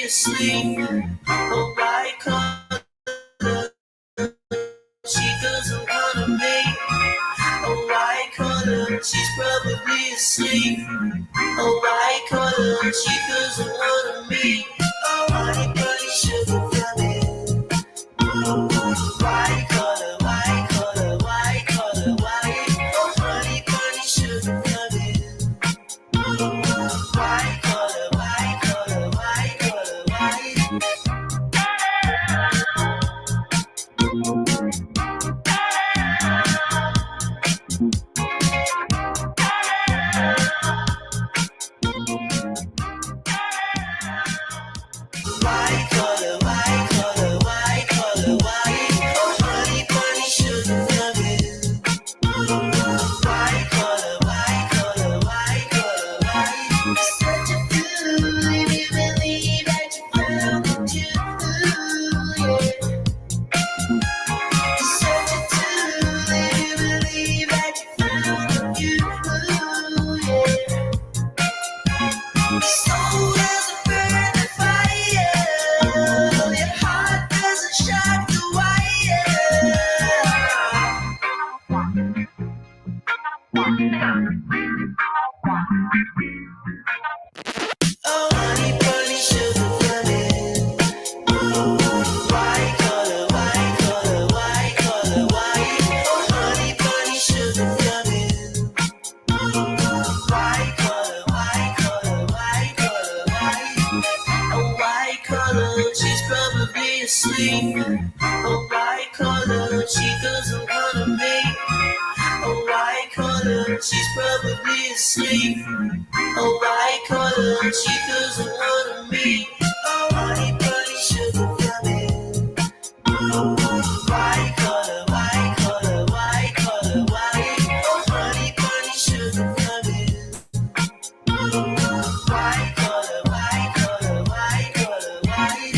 Asleep, a white collar, she doesn't wanna make a white collar, she's probably asleep. A white collar, she doesn't wanna meet. A white bunny sugar coming. White collar, white collar, white collar, white. Oh, honey bunny sugar coming. White collar, white collar, white collar, white. White collar, white collar, white collar, white. Oh, honey bunny sugar coming. White collar, white collar, white collar, white. Such a fool if you believe that you found the truth, yeah. Such a fool if you believe that you found the truth, yeah. Soul doesn't burn the fire, your heart doesn't shock the wire. Oh, honey bunny sugar running. White collar, white collar, white collar, white. Oh, honey bunny sugar coming. White collar, white collar, white collar, white. A white collar, she's probably asleep. A white collar, she doesn't wanna make. A white collar, she's probably asleep. A white collar, she doesn't wanna meet. Oh, honey bunny sugar coming. White collar, white collar, white collar, white. Oh, honey bunny sugar coming. White collar, white collar, white collar, white.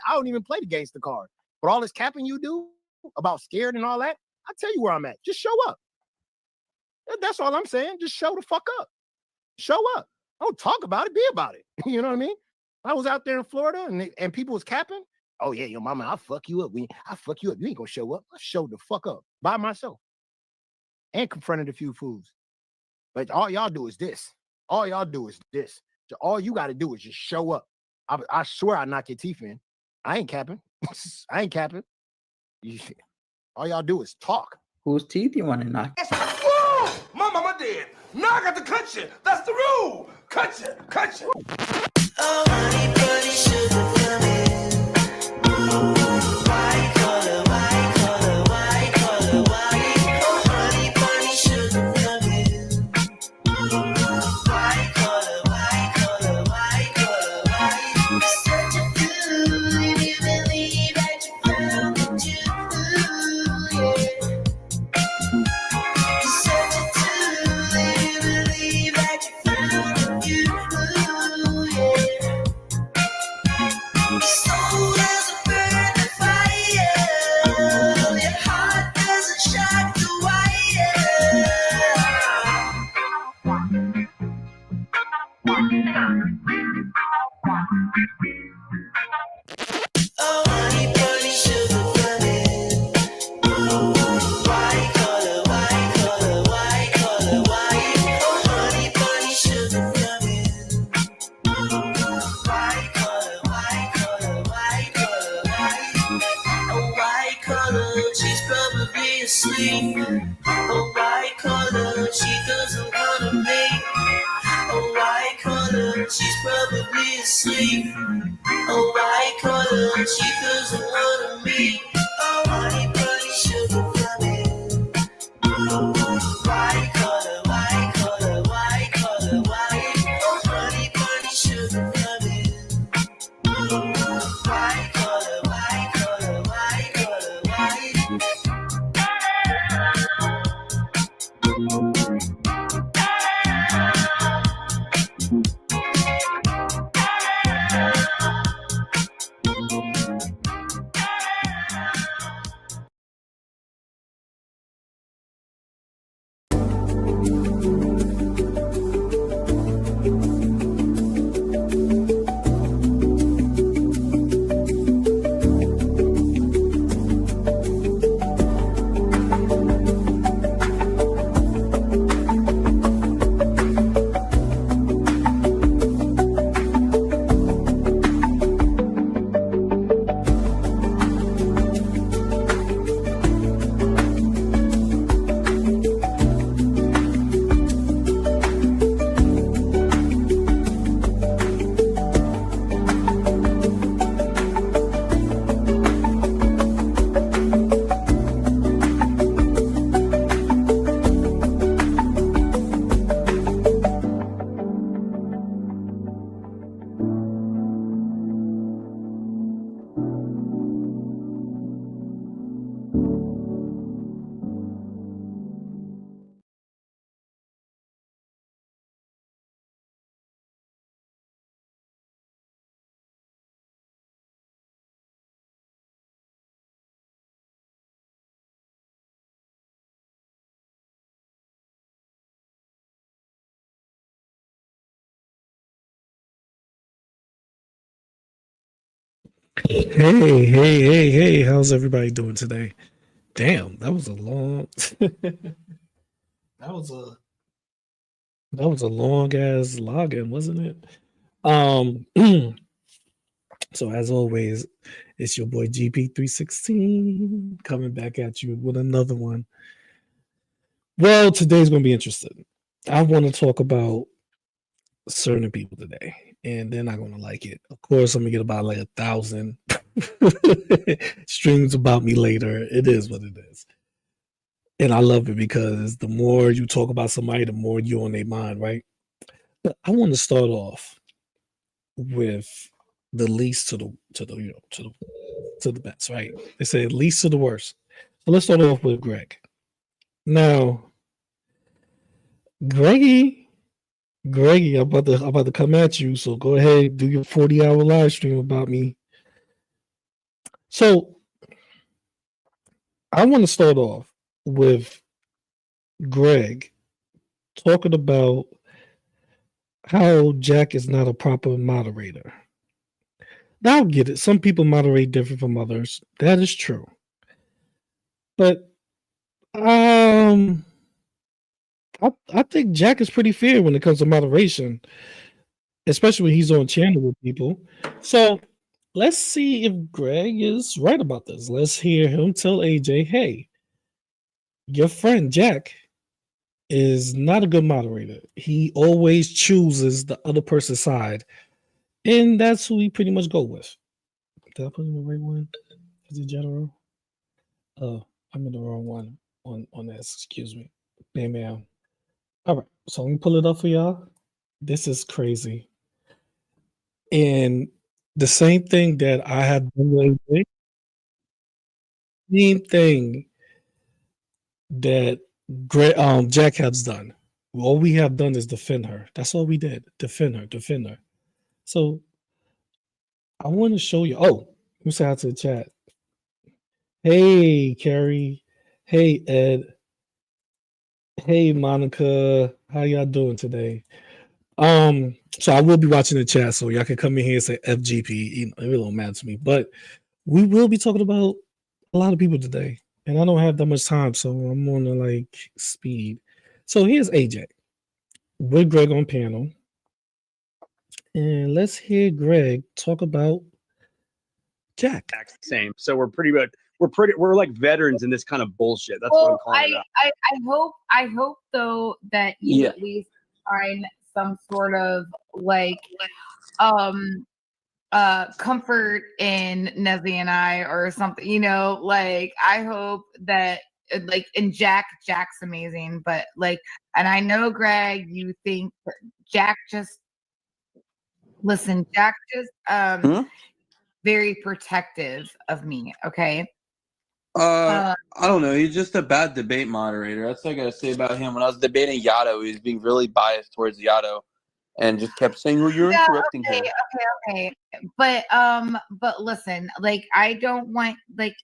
I don't even play the gangster card. But all this capping you do about scared and all that, I tell you where I'm at. Just show up. That's all I'm saying. Just show the fuck up. Show up. Don't talk about it. Be about it. You know what I mean? I was out there in Florida and people was capping. Oh yeah, your mama, I'll fuck you up. I'll fuck you up. You ain't gonna show up. I showed the fuck up by myself and confronted a few fools. But all y'all do is this. All y'all do is this. So all you got to do is just show up. I swear I knock your teeth in. I ain't capping. I ain't capping. All y'all do is talk. Whose teeth you want to knock? Whoa! My mama dead. Now I got to cut you. That's the rule. Cut you. Cut you. Oh, honey bunny sugar coming. White collar, white collar, white collar, white. Oh, honey bunny sugar coming. White collar, white collar, white collar, white. Such a fool if you believe that you found the truth, yeah. Such a fool if you believe that you found the truth, yeah. Soul doesn't burn the fire, your heart doesn't shock the wire. Oh, honey bunny sugar coming. White collar, white collar, white collar, white. Oh, honey bunny sugar coming. White collar, white collar, white collar, white. A white collar, she's probably asleep. A white collar, she doesn't wanna make. A white collar, she's probably asleep. A white collar, she doesn't wanna meet. Oh, honey bunny sugar Hey, how's everybody doing today? Damn, that was a long that was a long ass login, wasn't it? Um so as always, it's your boy GP316 coming back at you with another one. Well, today's gonna be interesting. I want to talk about certain people today, and they're not gonna like it. Of course, I'm gonna get about like 1,000 streams about me later. It is what it is. And I love it because the more you talk about somebody, the more you're on their mind, right? But I want to start off with the least to the best, right? They say least to the worst. So let's start off with Greg. Now, Greggy, I'm about to come at you. So go ahead, do your 40-hour live stream about me. So I want to start off with Greg talking about how Jack is not a proper moderator. Now, I get it. Some people moderate different from others. That is true. But I think Jack is pretty fair when it comes to moderation, especially when he's on channel with people. So let's see if Greg is right about this. Let's hear him tell AJ, hey, your friend Jack is not a good moderator. He always chooses the other person's side. And that's who we pretty much go with. Did I put in the right one? Is it general? Oh, I'm in the wrong one on this. Excuse me. Bam. All right. So let me pull it up for y'all. This is crazy. And the same thing that I have done with AJ, same thing that Jack has done. All we have done is defend her. That's all we did. Defend her. So I want to show you. Oh, let me say hi to the chat. Hey, Carrie. Hey, Ed. Hey, Monica. How y'all doing today? So I will be watching the chat, so y'all can come in here and say FGP. You know, it really don't matter to me, but we will be talking about a lot of people today, and I don't have that much time, so I'm on the like speed. So here's AJ with Greg on panel, and let's hear Greg talk about Jack. Same. So we're pretty good. We're like veterans in this kind of bullshit. That's what I'm calling it. I hope though that you at least find some sort of like comfort in Nezzy and I or something, you know, like I hope that like and Jack's amazing, but like, and I know Greg, you think Jack just very protective of me, okay? I don't know. He's just a bad debate moderator. That's what I gotta say about him. When I was debating Yato, he was being really biased towards Yato, and just kept saying, "Well, you're interrupting him." Okay. But listen, like I don't want like.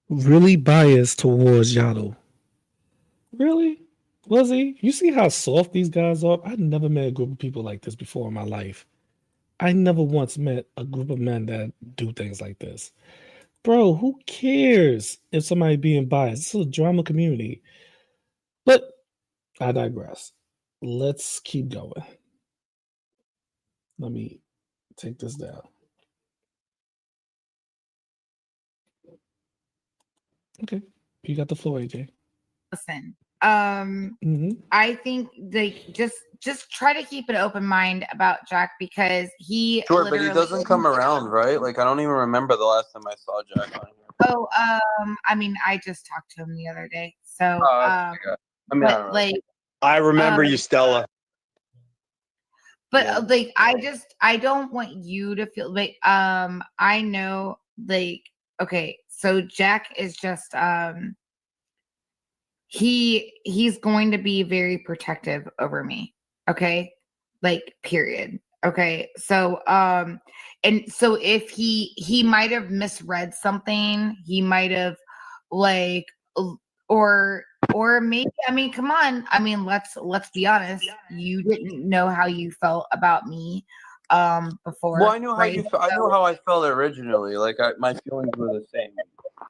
Really biased towards Yato. Really? Was he? You see how soft these guys are? I never met a group of people like this before in my life. I never once met a group of men that do things like this. Bro, who cares if somebody being biased? It's a drama community. But I digress. Let's keep going. Let me take this down. Okay. You got the floor, AJ. Listen, I think they just try to keep an open mind about Jack because he Sure, but he doesn't come around, right? Like I don't even remember the last time I saw Jack on here. Oh, I mean, I just talked to him the other day, so I mean, but like I remember you, Stella. But like I don't want you to feel like I know like okay, so Jack is just he's going to be very protective over me. Okay? Like period. Okay. So and so if he might have misread something, he might have like or Or maybe, I mean, come on. I mean, let's be honest. You didn't know how you felt about me before, Well, I knew how right? you. I knew how I felt originally. Like my feelings were the same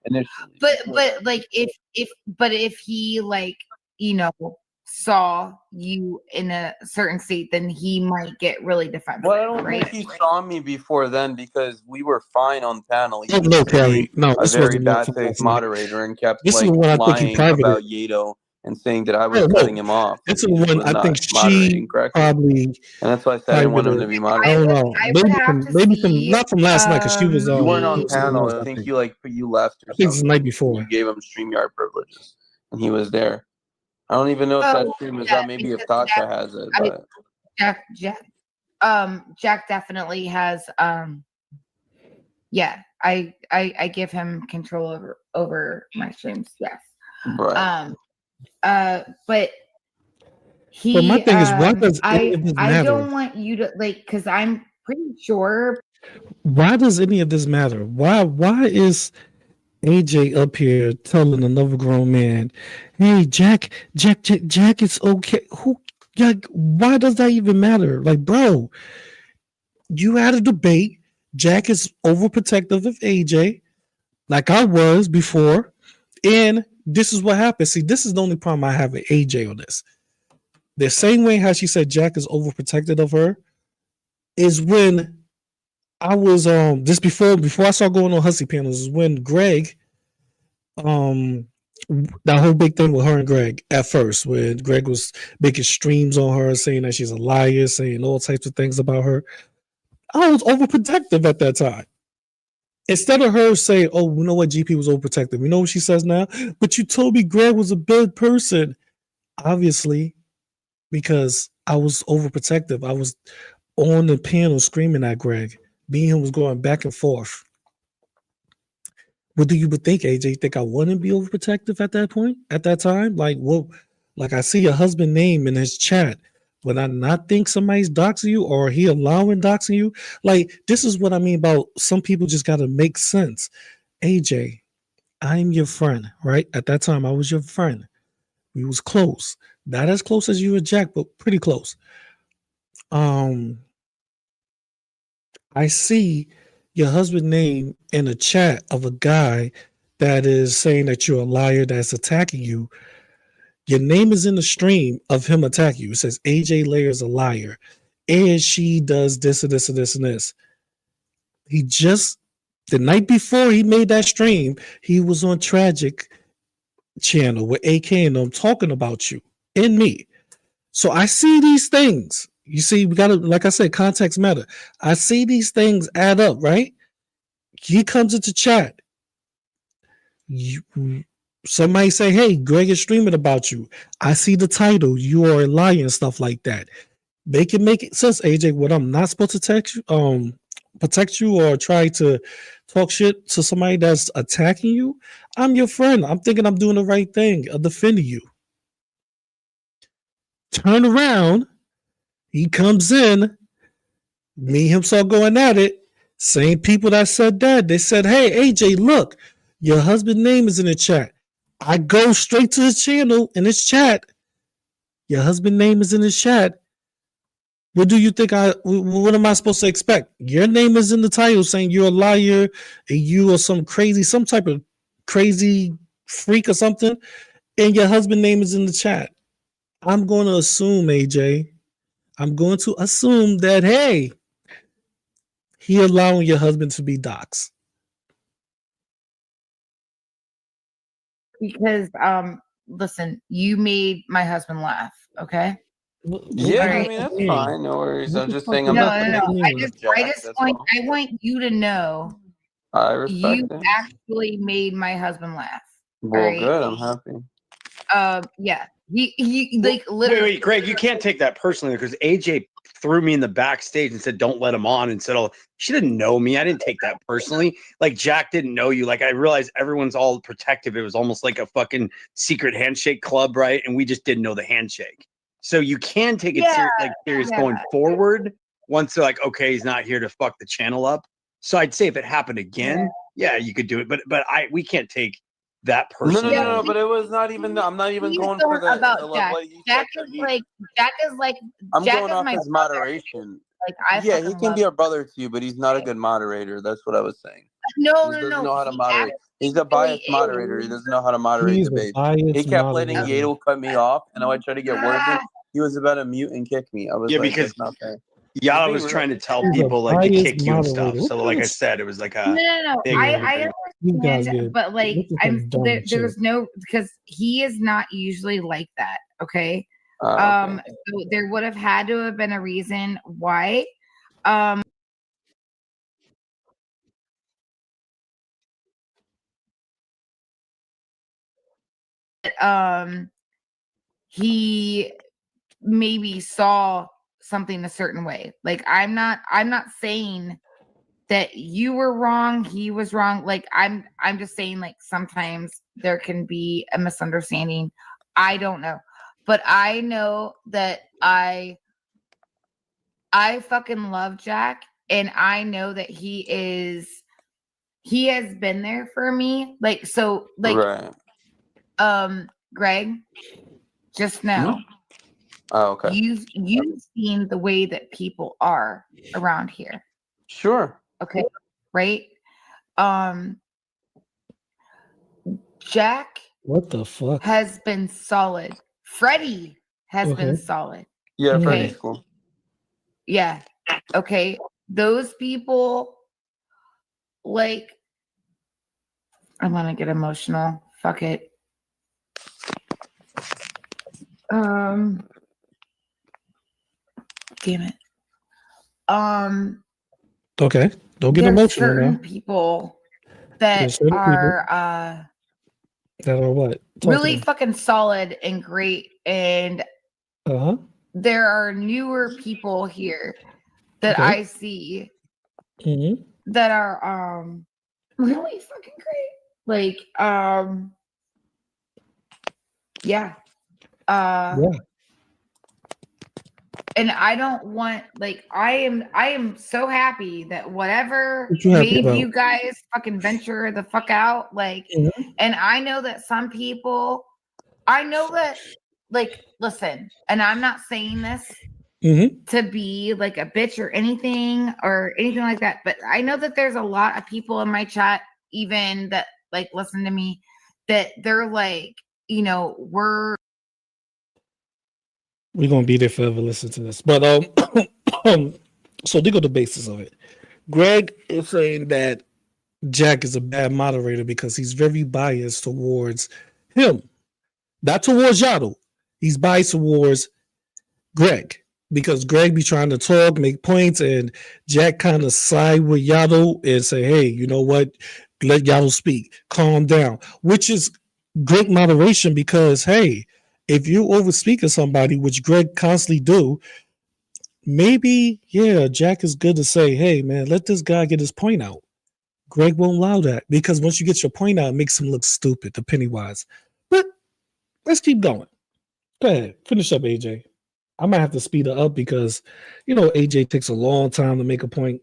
initially. But like if he like, you know, saw you in a certain state, then he might get really defensive. Well, I don't right? think he saw me before then because we were fine on panel. He Oh, was no, just being Perry. No, a this very wasn't bad from faith last night. moderator and kept This is like the one I think you lying privated. about Yato and saying that I was No, no. cutting him off. This when is he the just one was I think not moderating she correctly. probably And that's why I said I didn't want him to be I moderating. don't know. I would have to Maybe from see, not from last night because she was You weren't she on was somewhere panel. else, I I think think. you left or I think it's the night something. before. You gave him StreamYard privileges, and he was there. I don't even know if that stream is up. Maybe if Tasha has it, but Jack definitely has yeah, I give him control over my streams, yes. right. But he But my thing is, why does any of this I matter? don't want you to like, because I'm pretty sure. Why does any of this matter? Why is AJ up here telling another grown man, "Hey, Jack, it's okay." Why does that even matter? Like, bro, you had a debate. Jack is overprotective of AJ, like I was before, and this is what happened. See, this is the only problem I have with AJ on this. The same way how she said Jack is overprotected of her is when I was just before I started going on hussy panels is when Greg that whole big thing with her and Greg at first, when Greg was making streams on her, saying that she's a liar, saying all types of things about her. I was overprotective at that time. Instead of her saying, "Oh, you know what, GP was overprotective," you know what she says now? But you told me Greg was a bad person. Obviously, because I was overprotective. I was on the panel screaming at Greg. Me and him was going back and forth. What do you think, AJ? You think I wouldn't be overprotective at that point, at that time? Like, well, like I see your husband name in his chat. Would I not think somebody's doxing you or he allowing doxing you? Like, this is what I mean about some people just got to make sense. AJ, I'm your friend, right? At that time, I was your friend. We was close. Not as close as you and Jack, but pretty close. I see your husband name in a chat of a guy that is saying that you're a liar that's attacking you. Your name is in the stream of him attacking you. It says AJ Layer is a liar. And she does this and this and this and this. He just, the night before he made that stream, he was on Tragic channel with AK and them talking about you and me. So I see these things. You see, we gotta, like I said, context matter. I see these things add up, right? He comes into chat. Somebody say, "Hey, Greg is streaming about you." I see the title, "You are a liar," and stuff like that. They can make it sense, AJ. What I'm not supposed to protect you or try to talk shit to somebody that's attacking you. I'm your friend. I'm thinking I'm doing the right thing. I'm defending you. Turn around. He comes in. Me and him start going at it. Same people that said that. They said, "Hey, AJ, look, your husband's name is in the chat." I go straight to his channel in his chat. Your husband's name is in his chat. What do you think what am I supposed to expect? Your name is in the title saying you're a liar and you are some type of crazy freak or something, and your husband's name is in the chat. I'm going to assume, AJ, I'm going to assume that, hey, he allowing your husband to be doxxed. Because listen, you made my husband laugh, okay? Yeah, Right. I mean that's fine. No worries. I'm just saying No, I'm not no, no. defending Jack, that's all. I want you to know I respect you it. actually made my husband laugh. Well, right? good. I'm happy. Yeah. He like literally. Wait, Greg, you can't take that personally because AJ threw me in the backstage and said, "Don't let him on," and said, "Oh, she didn't know me. I didn't take that personally. Like Jack didn't know you. Like I realized everyone's all protective. It was almost like a fucking secret handshake club, right? And we just didn't know the handshake. So you can take it serious going forward once they're like, okay, he's not here to fuck the channel up. So I'd say if it happened again, yeah, you could do it. But we can't take that No, personally. but it was not even. I'm not even He's going for the about Jack. what you Jack said. is like Jack is like I'm Jack going is off my his brother. moderation. Like I Yeah, he fucking can love be a him. brother to you, but he's not a good moderator. That's what I was saying. No, He doesn't know how to He moderate. He's a actually biased is. moderator. He doesn't know how to moderate He's a debates. biased He kept letting moderator. Yato cut me off, and I tried to get words in. He was about to mute and kick me. I was Yeah, like, because that's not fair. Yada being was real. trying to tell He's a people like to biased kick you and stuff. moderator. So like I said, it was like a No. big I You guys understand, get but like this is I'm some dumb there's shit. no because he is not usually like that. Okay. Okay. So there would have had to have been a reason why. He maybe saw something a certain way. Like I'm not saying that you were wrong, he was wrong. Like I'm just saying like sometimes there can be a misunderstanding. I don't know. But I know that I fucking love Jack, and I know that he has been there for me. Like so like Right. Greg, just know Oh, okay. you've seen the way that people are around here. Sure. Okay. Right? Jack What the fuck? has been solid. Freddie has been solid. Yeah, Mhm. Freddie's cool. Yeah. Okay. Those people, like, I'm gonna get emotional. Fuck it. Damn it. Okay. Don't get There's emotional certain now. people that There's certain are That are what? Talk to really me. fucking solid and great, and Uh-huh. there are newer people here that Okay. I see Mm-hmm. that are really fucking great. Like yeah. Yeah. And I don't want like I am so happy that whatever What you happy made about? you guys fucking venture the fuck out. Like, Mhm. and I know that some people, I know that like listen, and I'm not saying this Mm-hmm. to be like a bitch or anything like that, but I know that there's a lot of people in my chat even that like listen to me that they're like, you know, we're gonna be there forever listening to this. But so they go the basis of it. Greg is saying that Jack is a bad moderator because he's very biased towards him. Not towards Yaddle. He's biased towards Greg. Because Greg be trying to talk, make points, and Jack kind of side with Yaddle and say, hey, you know what? Let Yaddle speak. Calm down. Which is great moderation because, hey, if you over speak of somebody, which Greg constantly do, maybe, yeah, Jack is good to say, hey, man, let this guy get his point out. Greg won't allow that because once you get your point out, it makes him look stupid, the Pennywise. But let's keep going. Go ahead. Finish up, AJ. I might have to speed her up because, you know, AJ takes a long time to make a point.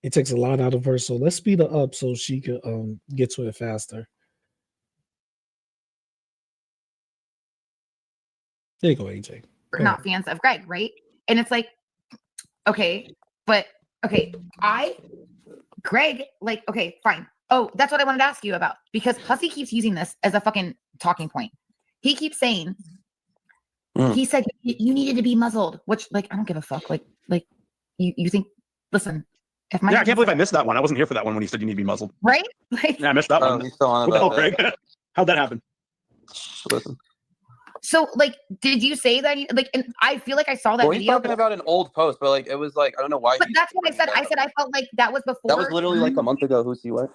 It takes a lot out of her. So let's speed her up so she could get to it faster. There you go, AJ. Go not ahead. fans of Greg, right? And it's like, okay, but okay, Greg, like, okay, fine. Oh, that's what I wanted to ask you about because Hussy keeps using this as a fucking talking point. He keeps saying, he said you needed to be muzzled, which like I don't give a fuck. Like you think, listen, if my I can't believe I missed that one. I wasn't here for that one when he said you need to be muzzled. right? Like Yeah, I missed that one. He's still on What the hell, about Greg? How'd that happen? Listen. so like did you say that like and I feel like I saw that Well, he's video, talking about an old post, but like it was like I don't know why. but that's what I said. I said I felt like that was before. That was literally like a month ago. Who see what?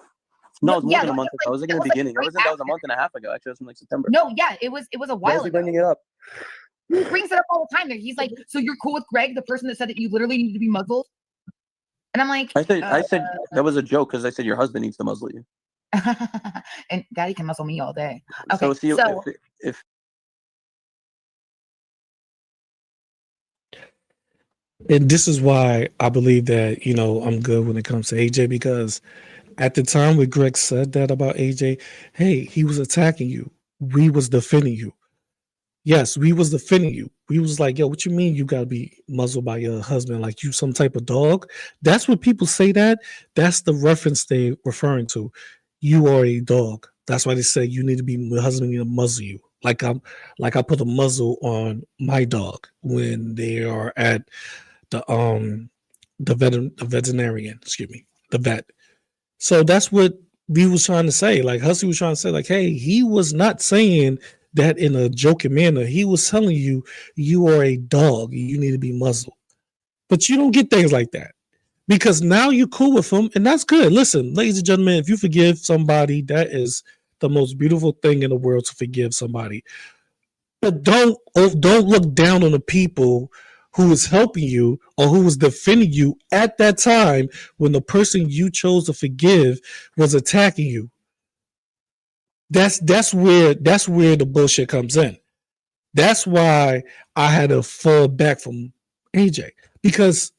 No, it was more than a month ago. It was like in the beginning. That was a month and a half ago. Actually, it was from like September. No, yeah, it was a Why while is he ago. bringing it up? He brings it up all the time. There, he's like, "So you're cool with Greg, the person that said that you literally need to be muzzled?" And I'm like, I said that was a joke because I said your husband needs to muzzle you. and Daddy can muzzle me all day. Okay, So see if And this is why I believe that, you know, I'm good when it comes to AJ because at the time when Greg said that about AJ, hey, he was attacking you. We was defending you. Yes, we was defending you. We was like, yo, what you mean you gotta be muzzled by your husband like you some type of dog? That's what people say that. That's the reference they referring to. You are a dog. That's why they say you need to be your husband need to muzzle you. Like I put a muzzle on my dog when they are at the veterinarian, excuse me, the vet. So that's what we was trying to say. Like Hussy was trying to say, like, hey, he was not saying that in a joking manner. He was telling you, you are a dog. You need to be muzzled. But you don't get things like that because now you're cool with him, and that's good. Listen, ladies and gentlemen, if you forgive somebody, that is the most beautiful thing in the world to forgive somebody. But don't look down on the people who was helping you or who was defending you at that time when the person you chose to forgive was attacking you. That's where the bullshit comes in. That's why I had to fall back from AJ, because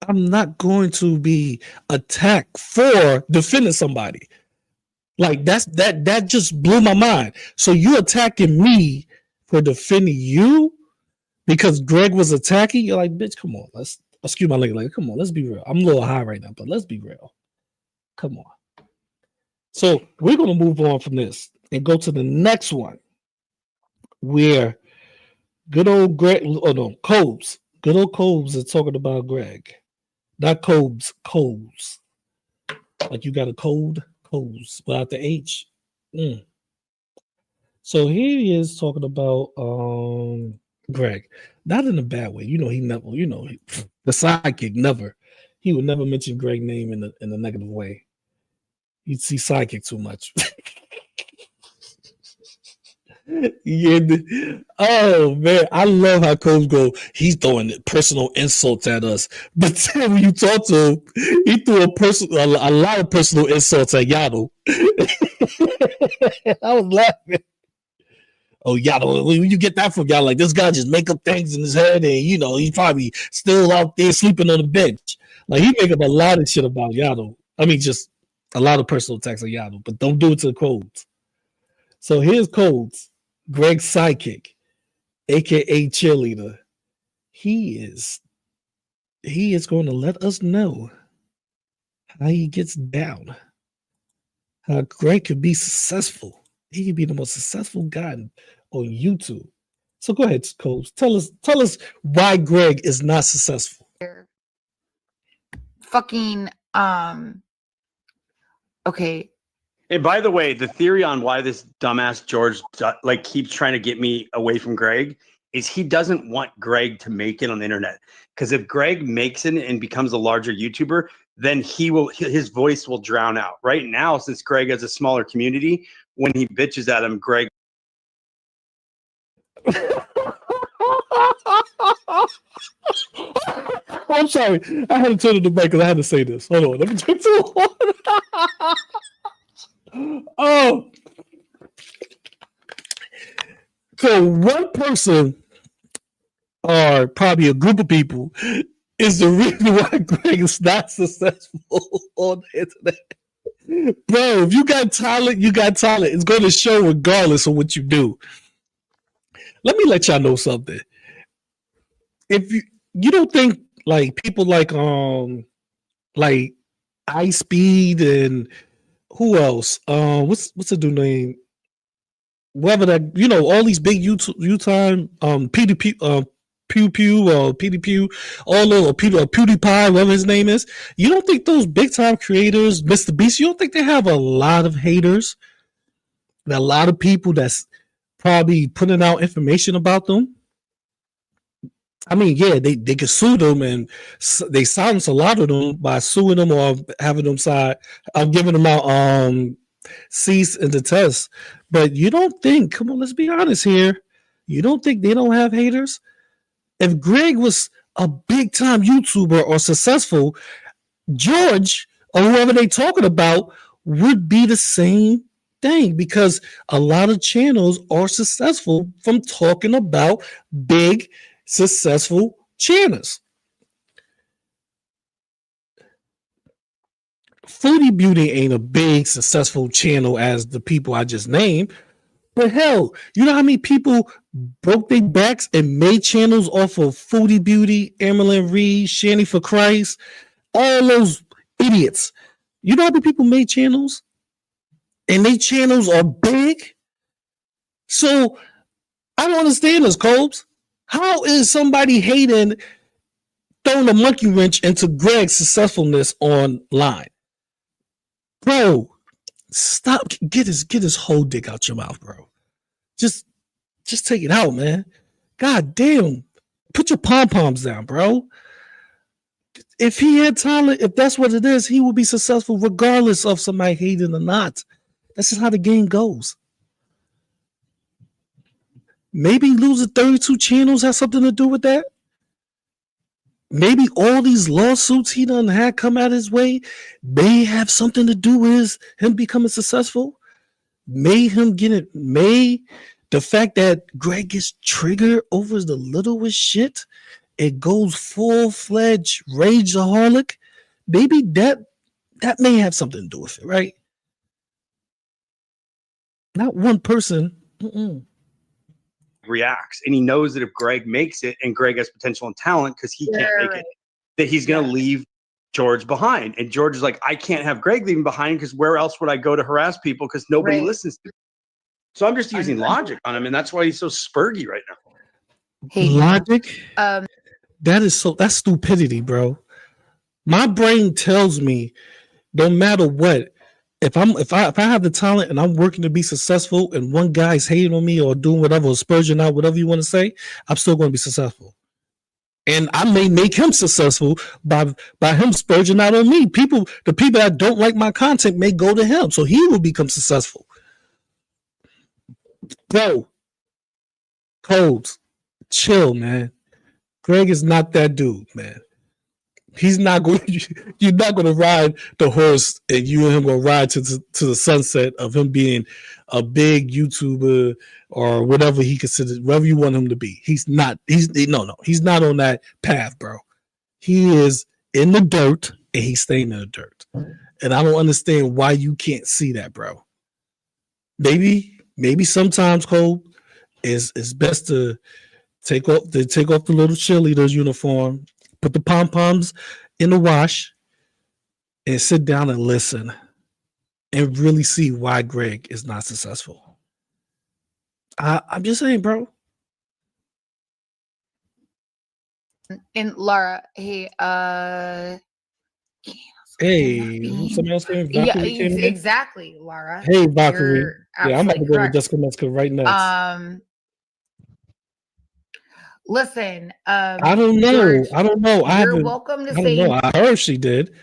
I'm not going to be attacked for defending somebody. Like that just blew my mind. So you attacking me for defending you because Greg was attacking? You're like, bitch, come on. Let's excuse my language. Like, come on, let's be real. I'm a little high right now, but let's be real. Come on. So we're gonna move on from this and go to the next one, where good old Greg, Cobes. Good old Cobes is talking about Greg. Not Cobes, Coles. Like you got a code, Coles, without the H. So here he is talking about Greg. Not in a bad way. You know, he never, the sidekick never. He would never mention Greg's name in a negative way. You'd see sidekick too much. Yeah. Oh man, I love how Coach go. He's throwing personal insults at us, but then when you talk to him, he threw a lot of personal insults at Yado. I was laughing. Oh, Yado, when you get that from y'all, like this guy just make up things in his head, and he's probably still out there sleeping on the bench. Like he make up a lot of shit about Yado. I mean, just a lot of personal attacks on Yado, but don't do it to the Codes. So here's Codes, Greg's sidekick, aka cheerleader. He is going to let us know how he gets down. How Greg could be successful. He could be the most successful guy on YouTube. So go ahead, Codes. Tell us why Greg is not successful. Fucking okay. And by the way, the theory on why this dumbass George keeps trying to get me away from Greg is he doesn't want Greg to make it on the internet. Because if Greg makes it and becomes a larger YouTuber, then his voice will drown out. Right now, since Greg has a smaller community, when he bitches at him, Greg. I'm sorry. I had to turn the mic because I had to say this. Hold on. Let me turn to Oh. So one person or probably a group of people is the reason why Greg is not successful on the internet. Bro, if you got talent, you got talent. It's going to show regardless of what you do. Let me let y'all know something. If you don't think like people like Ice Speed and who else? What's the dude name? Whoever that, all these big YouTube PewDiePie, PewDiePie, all those PewDiePie, whatever his name is. You don't think those big time creators, Mr. Beast, you don't think they have a lot of haters? A lot of people that's probably putting out information about them. I mean, yeah, they could sue them, and they silence a lot of them by suing them or having them giving them out cease and desist. But you don't think? Come on, let's be honest here. You don't think they don't have haters? If Greg was a big time YouTuber or successful, George or whoever they talking about would be the same thing, because a lot of channels are successful from talking about big successful channels. Foodie Beauty ain't a big successful channel as the people I just named. But hell, you know how many people broke their backs and made channels off of Foodie Beauty, Emerald Reed, Shanny for Christ, all those idiots. You know how many people made channels? And they channels are big? So I don't understand this, Cobes. How is somebody hating throwing a monkey wrench into Greg's successfulness online? Bro, stop. Get his whole dick out your mouth, bro. Just take it out, man. God damn. Put your pom-poms down, bro. If he had talent, if that's what it is, he would be successful regardless of somebody hating or not. That's just how the game goes. Maybe losing 32 channels has something to do with that. Maybe all these lawsuits he done had come out his way may have something to do with him becoming successful. May the fact that Greg gets triggered over the littlest shit, it goes full-fledged rageaholic. Maybe that may have something to do with it, right? Not one person. Reacts, and he knows that if Greg makes it and Greg has potential and talent because he can't make it, that he's going to leave George behind. And George is like, I can't have Greg leaving behind because where else would I go to harass people because nobody listens to me? So I'm just using logic on him, and that's why he's so spurgy right now. Hey, Logic? That's stupidity, bro. My brain tells me no matter what, if I have the talent and I'm working to be successful and one guy's hating on me or doing whatever, or spurging out, whatever you want to say, I'm still going to be successful. And I may make him successful by him spurging out on me. The people that don't like my content may go to him, so he will become successful. Bro, Codes, chill, man. Greg is not that dude, man. He's not going. You're not going to ride the horse, and you and him going to ride to the sunset of him being a big YouTuber or whatever he considers, whatever you want him to be. He's not. He's not on that path, bro. He is in the dirt, and he's staying in the dirt. And I don't understand why you can't see that, bro. Maybe sometimes, Cole, it's best to take off the little cheerleader's uniform, put the pom-poms in the wash, and sit down and listen and really see why Greg is not successful. I'm just saying, bro. And Laura, hey, somebody else came. Valkyrie came in? Exactly, Laura. Hey, Valkyrie. Yeah, I'm about to go to Jessica Metzger right next. Listen, I don't know. George, I don't know. You're welcome to say. Know. I heard she did.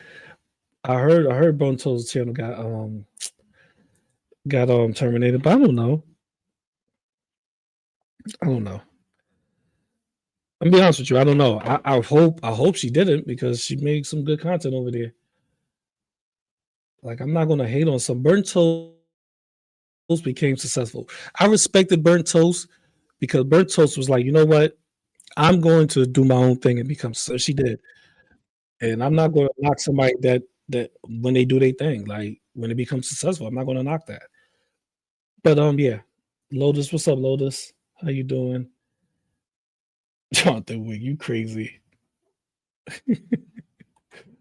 I heard Bone Toes channel got terminated, but I don't know. I'm be honest with you. I don't know. I hope she didn't because she made some good content over there. Like, I'm not gonna hate on some. Burnt Toast became successful. I respected Burnt Toast because Burnt Toast was like, you know what? I'm going to do my own thing and become. So she did, and I'm not going to knock somebody that when they do their thing, like when it becomes successful, I'm not going to knock that. But yeah, Lotus, what's up, Lotus? How you doing? Jonathan Wick, you crazy.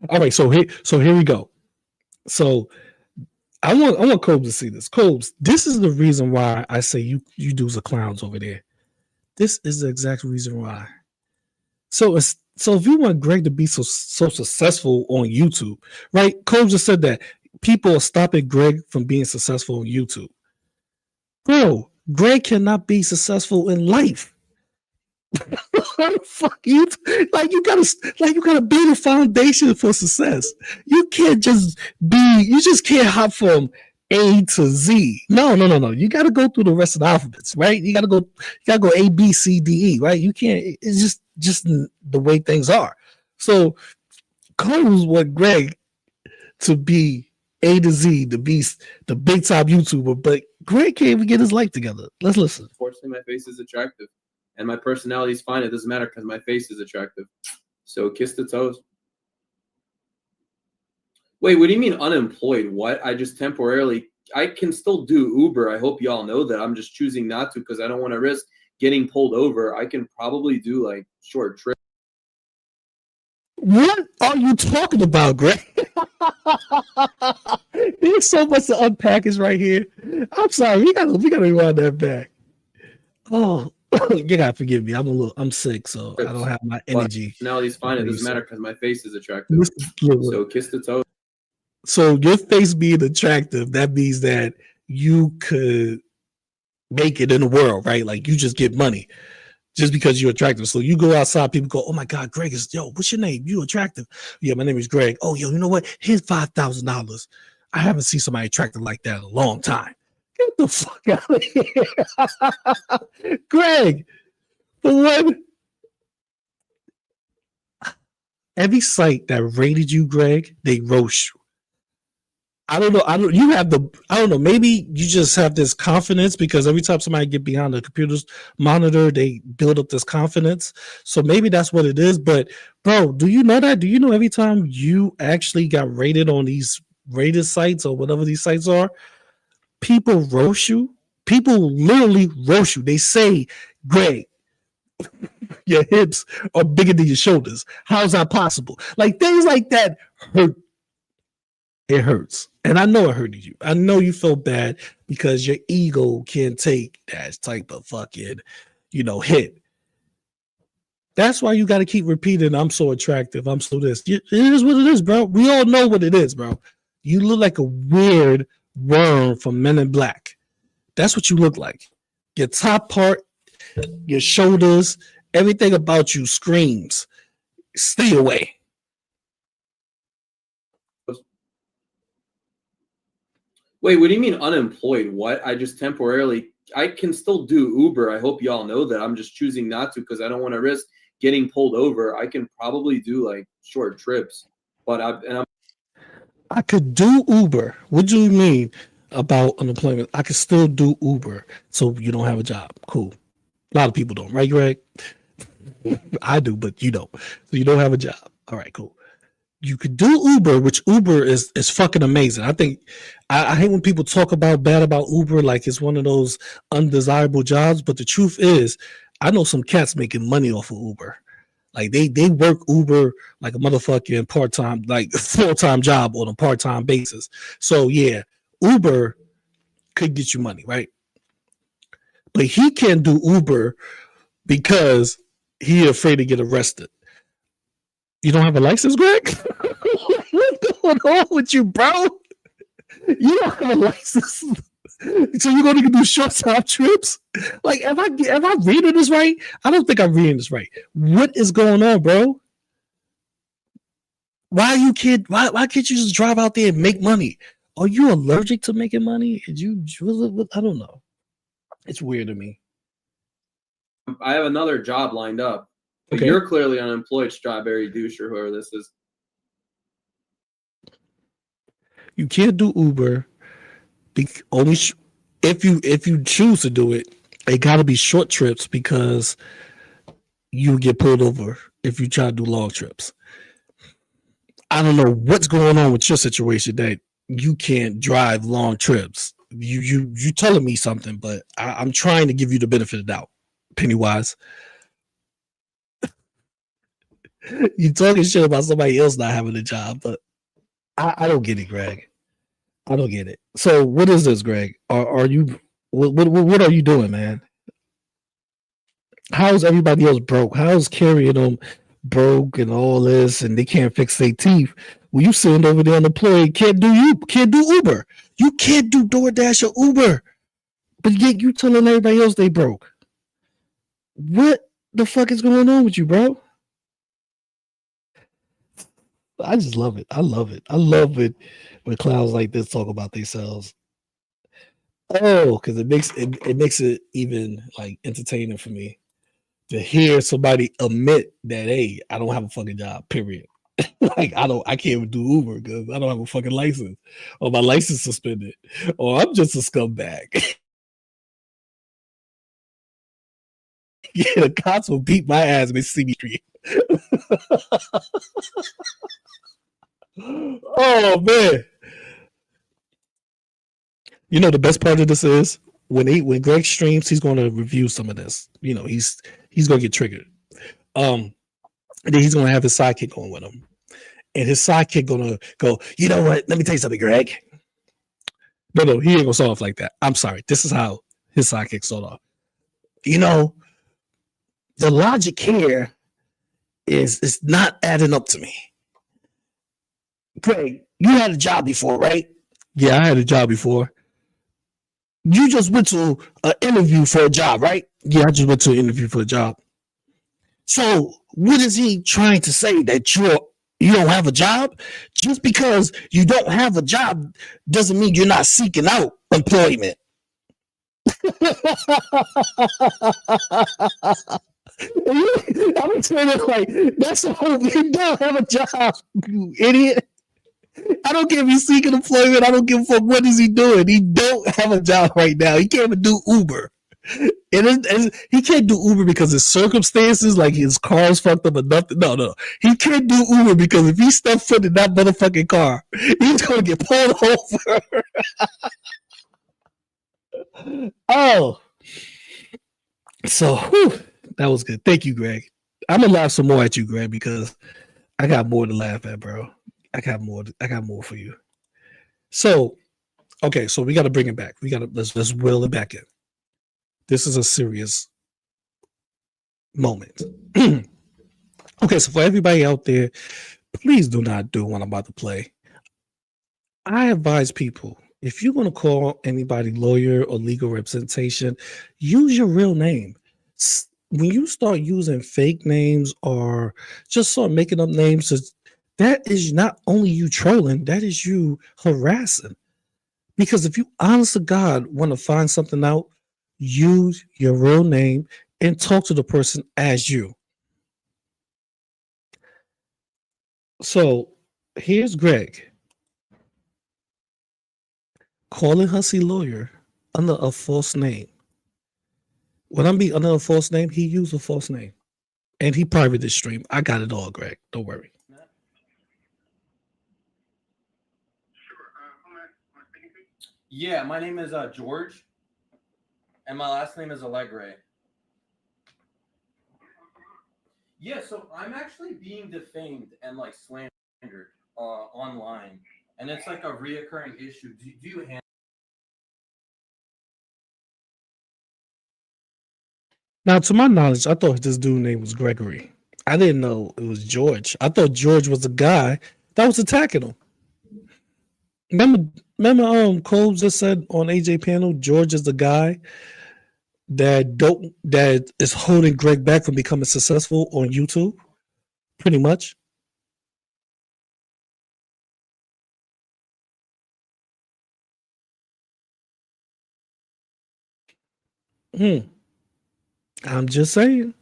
All right, so here we go. So I want Cobes to see this. Cobes, this is the reason why I say you dudes are clowns over there. This is the exact reason why. So if you want Greg to be so successful on YouTube, right? Cobes just said that people are stopping Greg from being successful on YouTube. Bro, Greg cannot be successful in life. Fuck you! Like you gotta build a foundation for success. You can't just you just can't hop from A to Z. No. You gotta go through the rest of the alphabets, right? You gotta go A, B, C, D, E, right? You can't. It's just the way things are. So Coles want Greg to be A to Z, to be the big time YouTuber, but Greg can't even get his life together. Let's listen. Fortunately, my face is attractive. And my personality is fine. It doesn't matter because my face is attractive. So kiss the toes. Wait, what do you mean unemployed? What? I just temporarily, I can still do Uber. I hope y'all know that. I'm just choosing not to because I don't want to risk getting pulled over. I can probably do like short trips. What are you talking about, Greg? There's so much to unpack is right here. I'm sorry, we gotta rewind that back. Oh, you gotta forgive me. I'm sick, so I don't have my energy. Personality's fine. It doesn't matter because my face is attractive. Look. So kiss the toe. So your face being attractive, that means that you could make it in the world, right? Like you just get money just because you're attractive. So you go outside, people go, "Oh my God, Greg is what's your name? You attractive?" Yeah, my name is Greg. Oh, you know what? Here's $5,000. I haven't seen somebody attractive like that in a long time. Get the fuck out of here, Greg. For what? Every site that rated you, Greg, they roast you. I don't know. Maybe you just have this confidence because every time somebody get behind the computer's monitor, they build up this confidence. So maybe that's what it is. But bro, do you know that? Do you know every time you actually got rated on these rated sites or whatever these sites are, people roast you? People literally roast you. They say, Greg, your hips are bigger than your shoulders. How's that possible? Like things like that hurt. It hurts. And I know it hurted you. I know you feel bad because your ego can't take that type of fucking, hit. That's why you got to keep repeating, I'm so attractive. I'm so this. It is what it is, bro. We all know what it is, bro. You look like a weird worm from Men in Black. That's what you look like. Your top part, your shoulders, everything about you screams, stay away. Wait, what do you mean unemployed? What? I just temporarily, I can still do Uber. I hope y'all know that. I'm just choosing not to because I don't want to risk getting pulled over. I can probably do like short trips, but I could do Uber. What do you mean about unemployment? I could still do Uber, so you don't have a job. Cool. A lot of people don't, right, Greg? I do, but you don't. So you don't have a job. All right, cool. You could do Uber, which Uber is fucking amazing. I think I hate when people talk bad about Uber like it's one of those undesirable jobs. But the truth is, I know some cats making money off of Uber. Like they work Uber like a motherfucking part-time, like full-time job on a part-time basis. So yeah, Uber could get you money, right? But he can't do Uber because he afraid to get arrested. You don't have a license, Greg? What's going on with you, bro? You don't have a license. So you're going to do short-time trips? Like, am I reading this right? I don't think I'm reading this right. What is going on, bro? Why can't you just drive out there and make money? Are you allergic to making money? I don't know. It's weird to me. I have another job lined up. But Okay. You're clearly unemployed, Strawberry Douche, or whoever this is. You can't do Uber. Only if you choose to do it, it got to be short trips because you get pulled over if you try to do long trips. I don't know what's going on with your situation that you can't drive long trips. You telling me something, but I'm trying to give you the benefit of the doubt, Pennywise. You talking shit about somebody else not having a job, but I don't get it, Greg. I don't get it. So what is this, Greg? Are you what are you doing, man? How's everybody else broke? How's carrying them broke and all this, and they can't fix their teeth? Well, you sitting over there unemployed, can't do Uber. You can't do DoorDash or Uber, but yet you telling everybody else they broke. What the fuck is going on with you, bro? I just love it. I love it. I love it when clowns like this talk about themselves. Oh, because it makes it even like entertaining for me to hear somebody admit that, hey, I don't have a fucking job, period. Like I can't even do Uber because I don't have a fucking license, or my license suspended, or I'm just a scumbag. Yeah, the cops will beat my ass if they see me street. Oh man. You know the best part of this is when Greg streams, he's gonna review some of this. You know, he's gonna get triggered. And then he's gonna have his sidekick going with him. And his sidekick gonna go, you know what? Let me tell you something, Greg. No, he ain't gonna start off like that. I'm sorry. This is how his sidekick start off. You know, the logic here is not adding up to me. Greg, you had a job before, right? Yeah, I had a job before. You just went to an interview for a job, right? Yeah, I just went to an interview for a job. So what is he trying to say? That you don't have a job? Just because you don't have a job doesn't mean you're not seeking out employment. I'm saying it like that's the whole. You don't have a job, you idiot. I don't care if he's seeking employment. I don't give a fuck what is he doing. He don't have a job right now. He can't even do Uber. He can't do Uber because his circumstances, like his car's fucked up or nothing. No. He can't do Uber because if he steps foot in that motherfucking car, he's gonna get pulled over. Oh. So that was good. Thank you, Greg. I'm gonna laugh some more at you, Greg, because I got more to laugh at, bro. I got more for you. So, okay, so we got to bring it back. Let's reel it back in. This is a serious moment. Okay, so for everybody out there, please do not do what I'm about to play. I advise people, if you're going to call anybody lawyer or legal representation, use your real name. When you start using fake names or just start making up names, that is not only you trolling, that is you harassing. Because if you honest to God want to find something out, use your real name and talk to the person as you. So here's Greg calling Hussy lawyer under a false name. When I mean under a false name, he used a false name. And he private this stream. I got it all, Greg. Don't worry. Yeah, my name is George, and my last name is Allegre. Yeah, so I'm actually being defamed and like slandered online, and it's like a reoccurring issue. Do you handle? Now, to my knowledge, I thought this dude's name was Gregory. I didn't know it was George. I thought George was the guy that was attacking him. Remember, Cole just said on AJ panel, George is the guy that is holding Greg back from becoming successful on YouTube, pretty much. I'm just saying.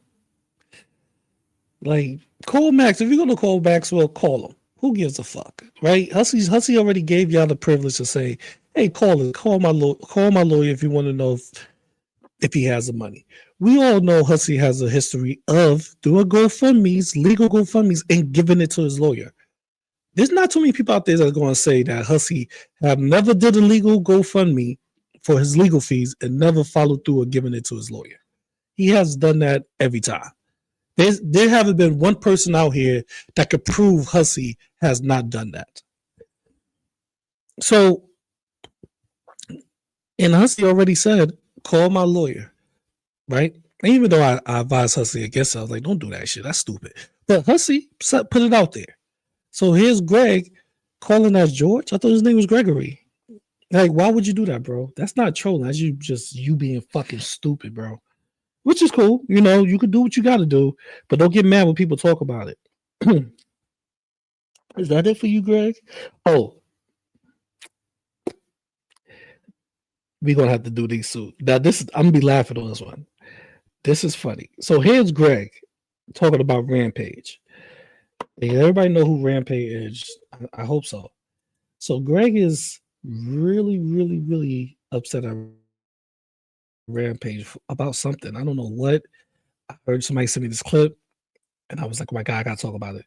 Like, call Max. If you're gonna call Maxwell, call him. Who gives a fuck, right? Hussy already gave y'all the privilege to say, "Hey, call my lawyer if you want to know if he has the money." We all know Hussy has a history of doing GoFundMe's, legal GoFundMe's, and giving it to his lawyer. There's not too many people out there that are going to say that Hussy have never did a legal GoFundMe for his legal fees and never followed through or given it to his lawyer. He has done that every time. There haven't been one person out here that could prove Hussy has not done that. So, and Hussy already said, call my lawyer, right? And even though I advised Hussy against it, I was like, don't do that shit. That's stupid. But Hussy put it out there. So here's Greg calling as George. I thought his name was Gregory. Like, why would you do that, bro? That's not trolling. That's you being fucking stupid, bro. Which is cool. You know, you can do what you got to do, but don't get mad when people talk about it. Is that it for you, Greg? Oh, we're going to have to do these soon. Now, I'm going to be laughing on this one. This is funny. So here's Greg talking about Rampage. Everybody know who Rampage is. I hope so. So Greg is really, really, really upset at Rampage about something. I don't know what. I heard somebody send me this clip, and I was like, "Oh my god, I gotta talk about it."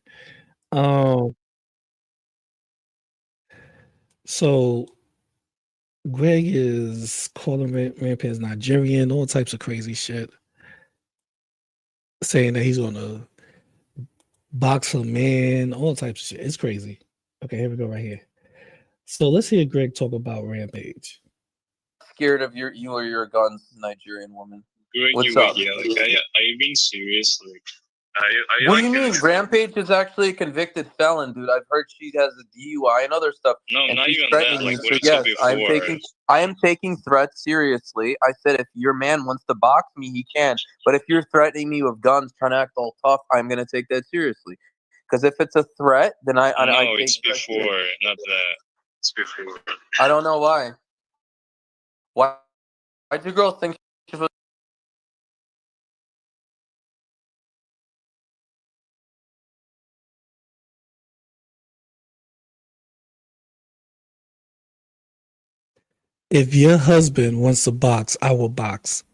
So Greg is calling Rampage Nigerian, all types of crazy shit, saying that he's gonna box a man, all types of shit. It's crazy. Okay, here we go right here. So let's hear Greg talk about Rampage. Scared of you or your guns, Nigerian woman. What's Wait, up? yeah, like, are you being serious? Like, What do you mean? Rampage is actually a convicted felon, dude. I've heard she has a DUI and other stuff. No, and not she's even threatening that. me. Like, what So you said yes, before. I am taking threats seriously. I said if your man wants to box me, he can. But if you're threatening me with guns, trying to act all tough, I'm gonna take that seriously. Because if it's a threat, then I No, take it's threats before, seriously. not that. It's before. I don't know why. Why'd your girl think she was? If your husband wants to box, I will box.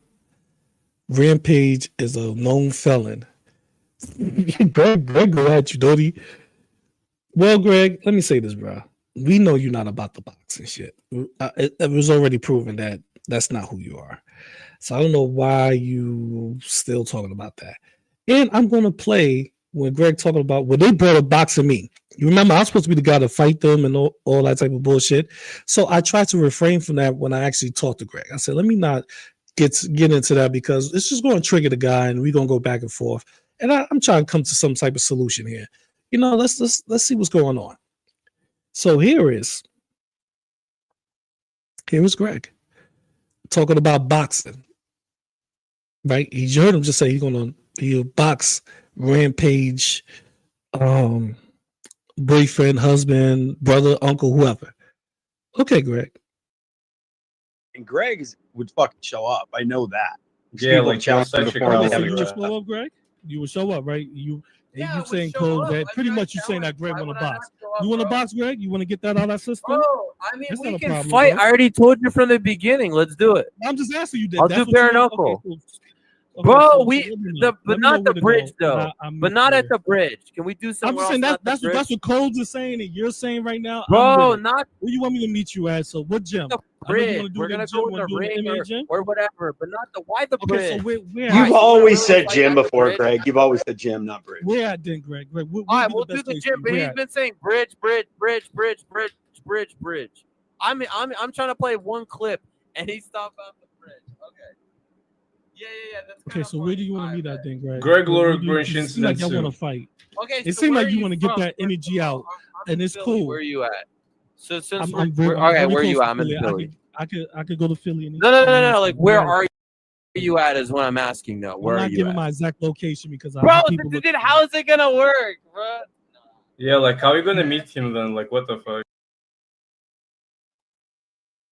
Rampage is a known felon. Greg go at you, don't he? Well, Greg, let me say this, bro. We know you're not about the box and shit. It was already proven that that's not who you are. So I don't know why you still talking about that. And I'm going to play when Greg talking about when they brought a box of me. You remember I was supposed to be the guy to fight them and all that type of bullshit. So I tried to refrain from that when I actually talked to Greg. I said, let me not get into that because it's just going to trigger the guy and we're going to go back and forth. And I'm trying to come to some type of solution here. You know, let's see what's going on. So here is Greg talking about boxing. Right? You heard him just say he'll box Rampage, boyfriend, husband, brother, uncle, whoever. Okay, Greg. And Greg would fucking show up. I know that. Yeah, like challenge such a before I So have you a would job. show up, Greg? You would show up, right? You Yeah, saying show code up. that pretty much you saying that Greg want to box. You want to box, Greg? You want to get that out of that system? Bro, I mean, That's we not a can problem, fight. bro. I already told you from the beginning. Let's do it. I'm just asking you that. I'll That's do what you bare want? knuckle. Okay, cool. Bro, so we let me know. but Let me know not the where to bridge go, though. and I'm But not there. at the bridge. Can we do I'm somewhere just else? saying Not that's what Codes is saying and you're saying right now. I'm Bro, with it. not Where you want me to meet you at? So what gym? the I know you bridge. want to do We're it in gonna the gym. go in Want the to do it in ring the MMA gym? or whatever, but not the why the Okay, bridge. so where You've Alright, so always we're said really gym fighting at the before, bridge? Greg. You've always said gym, not bridge. where at then, Greg? Greg, All right, we'll do the gym, but he's been saying bridge. I'm trying to play one clip, and he stopped at the bridge. Okay. Yeah. That's Okay, so where do you want to meet at then, Greg? Greg Where Lord do you- British it seems like y'all want incident to fight. Okay, It so seems where like are you want to get from? that energy out, I'm and in it's Philly. cool. Where are you at? So since I'm we're very okay, where are close you to at? I'm in Philly. Philly. I could go to Philly. And No. Like, where are you at? Is what I'm asking. Though, I'm where are not you giving at? my exact location because I Bro, have people. dude, how is it gonna work, bro? Yeah, like how are you gonna meet him then? Like what the fuck?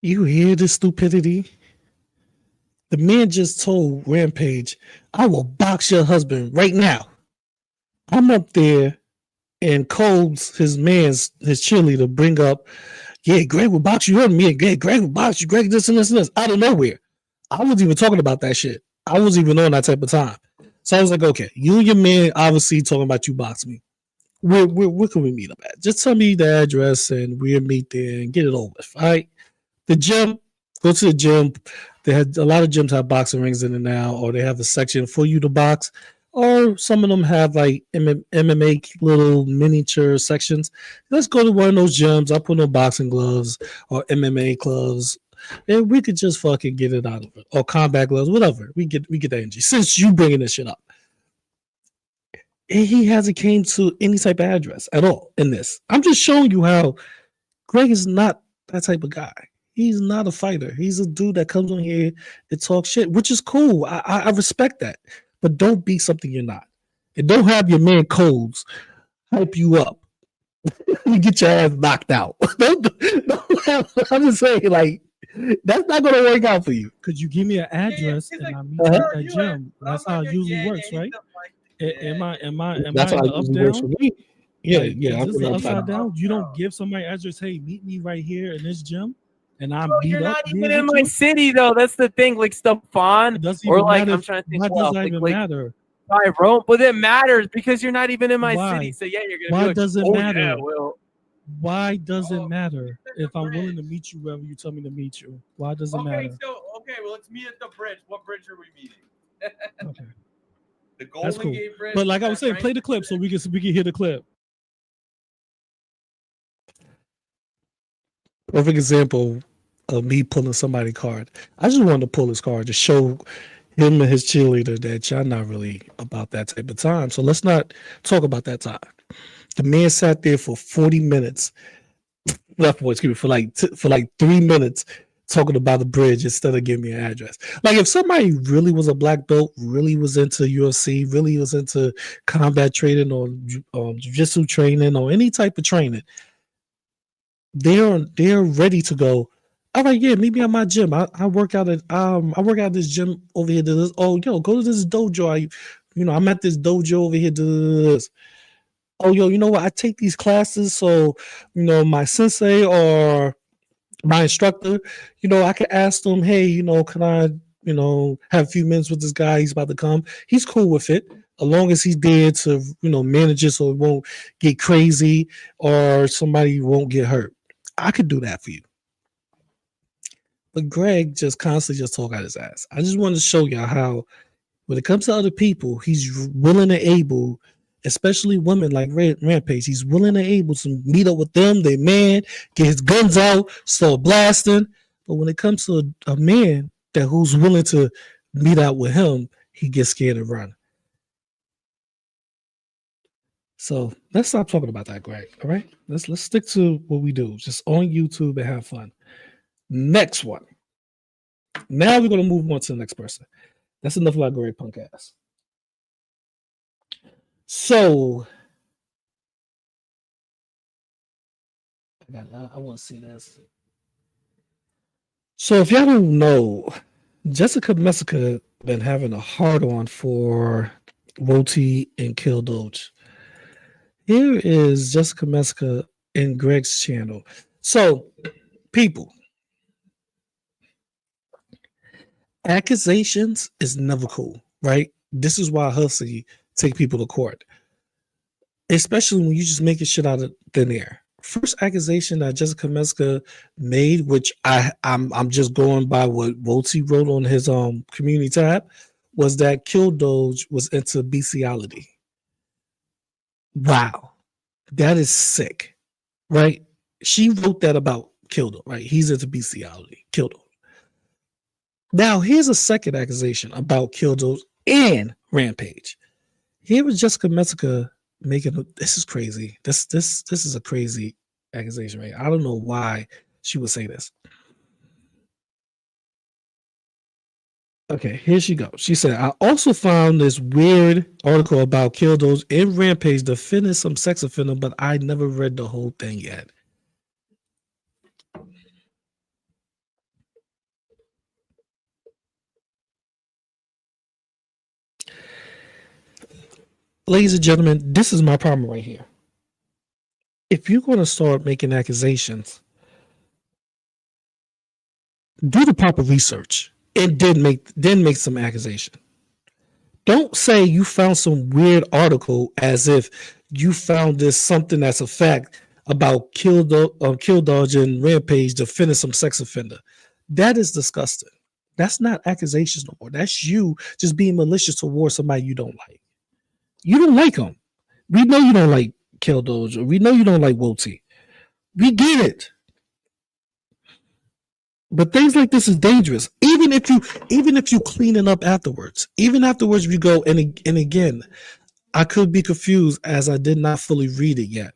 You hear the stupidity? The man just told Rampage, "I will box your husband right now." I'm up there, and Coles, his cheerleader, bring up, "Yeah, Greg will box you up. Me and Greg will box you. Greg this and this and this." Out of nowhere, I wasn't even talking about that shit. I wasn't even on that type of time. So I was like, "Okay, you and your man obviously talking about you box me. Where can we meet up at? Just tell me the address and we'll meet there and get it over with." All right. The gym, go to the gym. They had a lot of gyms have boxing rings in it now, or they have a section for you to box, or some of them have like MMA little miniature sections. Let's go to one of those gyms. I'll put no boxing gloves or MMA gloves, and we could just fucking get it out of it, or combat gloves, whatever. We get that energy. Since you bringing this shit up, and he hasn't came to any type of address at all in this. I'm just showing you how Greg is not that type of guy. He's not a fighter. He's a dude that comes on here and talks shit, which is cool. I respect that. But don't be something you're not. And don't have your man Codes hype you up. You get your ass knocked out. don't I'm just saying, like, that's not gonna work out for you. Could you give me an address and I'll meet you at that gym? That's how it usually works, right? Am I That's how in it the up usually works down? for me. Yeah, Like, yeah. is this the I'm upside down? You don't give somebody address, hey, meet me right here in this gym, and I'm beat You're up. not even in my city, though. That's the thing. Like Stefan, or like I'm trying to think. Why Who does else? that even Like matter? Tyrone, but it matters because you're not even in my Why? city. So yeah, you're gonna. Why be like, does it oh, matter? Yeah, well, Why does it matter if I'm willing to meet you wherever you tell me to meet you? Why does it matter? Well, let's meet at the bridge. What bridge are we meeting? Okay, The that's Golden cool. Gate Bridge. But like I was That's saying, right. play the clip so we can hear the clip. Perfect example of me pulling somebody's card. I just wanted to pull his card to show him and his cheerleader that y'all not really about that type of time. So let's not talk about that time. The man sat there for 40 minutes. For like 3 minutes talking about the bridge instead of giving me an address. Like if somebody really was a black belt, really was into UFC, really was into combat training or jiu-jitsu training or any type of training, they're ready to go. All right, yeah, meet me at my gym. I work out at this gym over here. Go to this dojo. I'm at this dojo over here. This. Oh, you know what? I take these classes, so my sensei or my instructor, I can ask them, hey, can I, have a few minutes with this guy? He's about to come. He's cool with it, as long as he's there to, manage it so it won't get crazy or somebody won't get hurt. I could do that for you. But Greg just constantly just talk out his ass. I just wanted to show y'all how, when it comes to other people, he's willing and able, especially women like Rampage, he's willing and able to meet up with them, they man, get his guns out, start blasting. But when it comes to a man who's willing to meet out with him, he gets scared and run. So let's stop talking about that, Greg. All right, let's stick to what we do, just on YouTube and have fun. Next one. Now we're gonna move on to the next person. That's enough about Greg punk ass. So I want to see this. So if y'all don't know, Jessica Messica been having a hard on for Woti and Keldoge. Here is Jessica Messica in Greg's channel. So, people, accusations is never cool, right? This is why hussy take people to court, especially when you just making shit out of thin air. First accusation that Jessica Messica made, which I'm just going by what Woti wrote on his community tab, was that Keldoge was into bestiality. Wow, that is sick, right? She wrote that about Keldoge, right? He's into bestiality, Keldoge. Now, here's a second accusation about Keldoge and Rampage. Here was Jessica Messica making this is crazy. This is a crazy accusation, right? I don't know why she would say this. Okay, here she goes. She said, I also found this weird article about Keldoge and Rampage defending some sex offender, but I never read the whole thing yet. Ladies and gentlemen, this is my problem right here. If you're going to start making accusations, do the proper research and then make some accusation. Don't say you found some weird article as if you found this something that's a fact about Keldoge and Rampage defending some sex offender. That is disgusting. That's not accusations no more. That's you just being malicious towards somebody you don't like. You don't like them. We know you don't like Keldoge. We know you don't like Woti. We get it. But things like this is dangerous. Even if you clean it up afterwards. Even afterwards you go and again, I could be confused as I did not fully read it yet.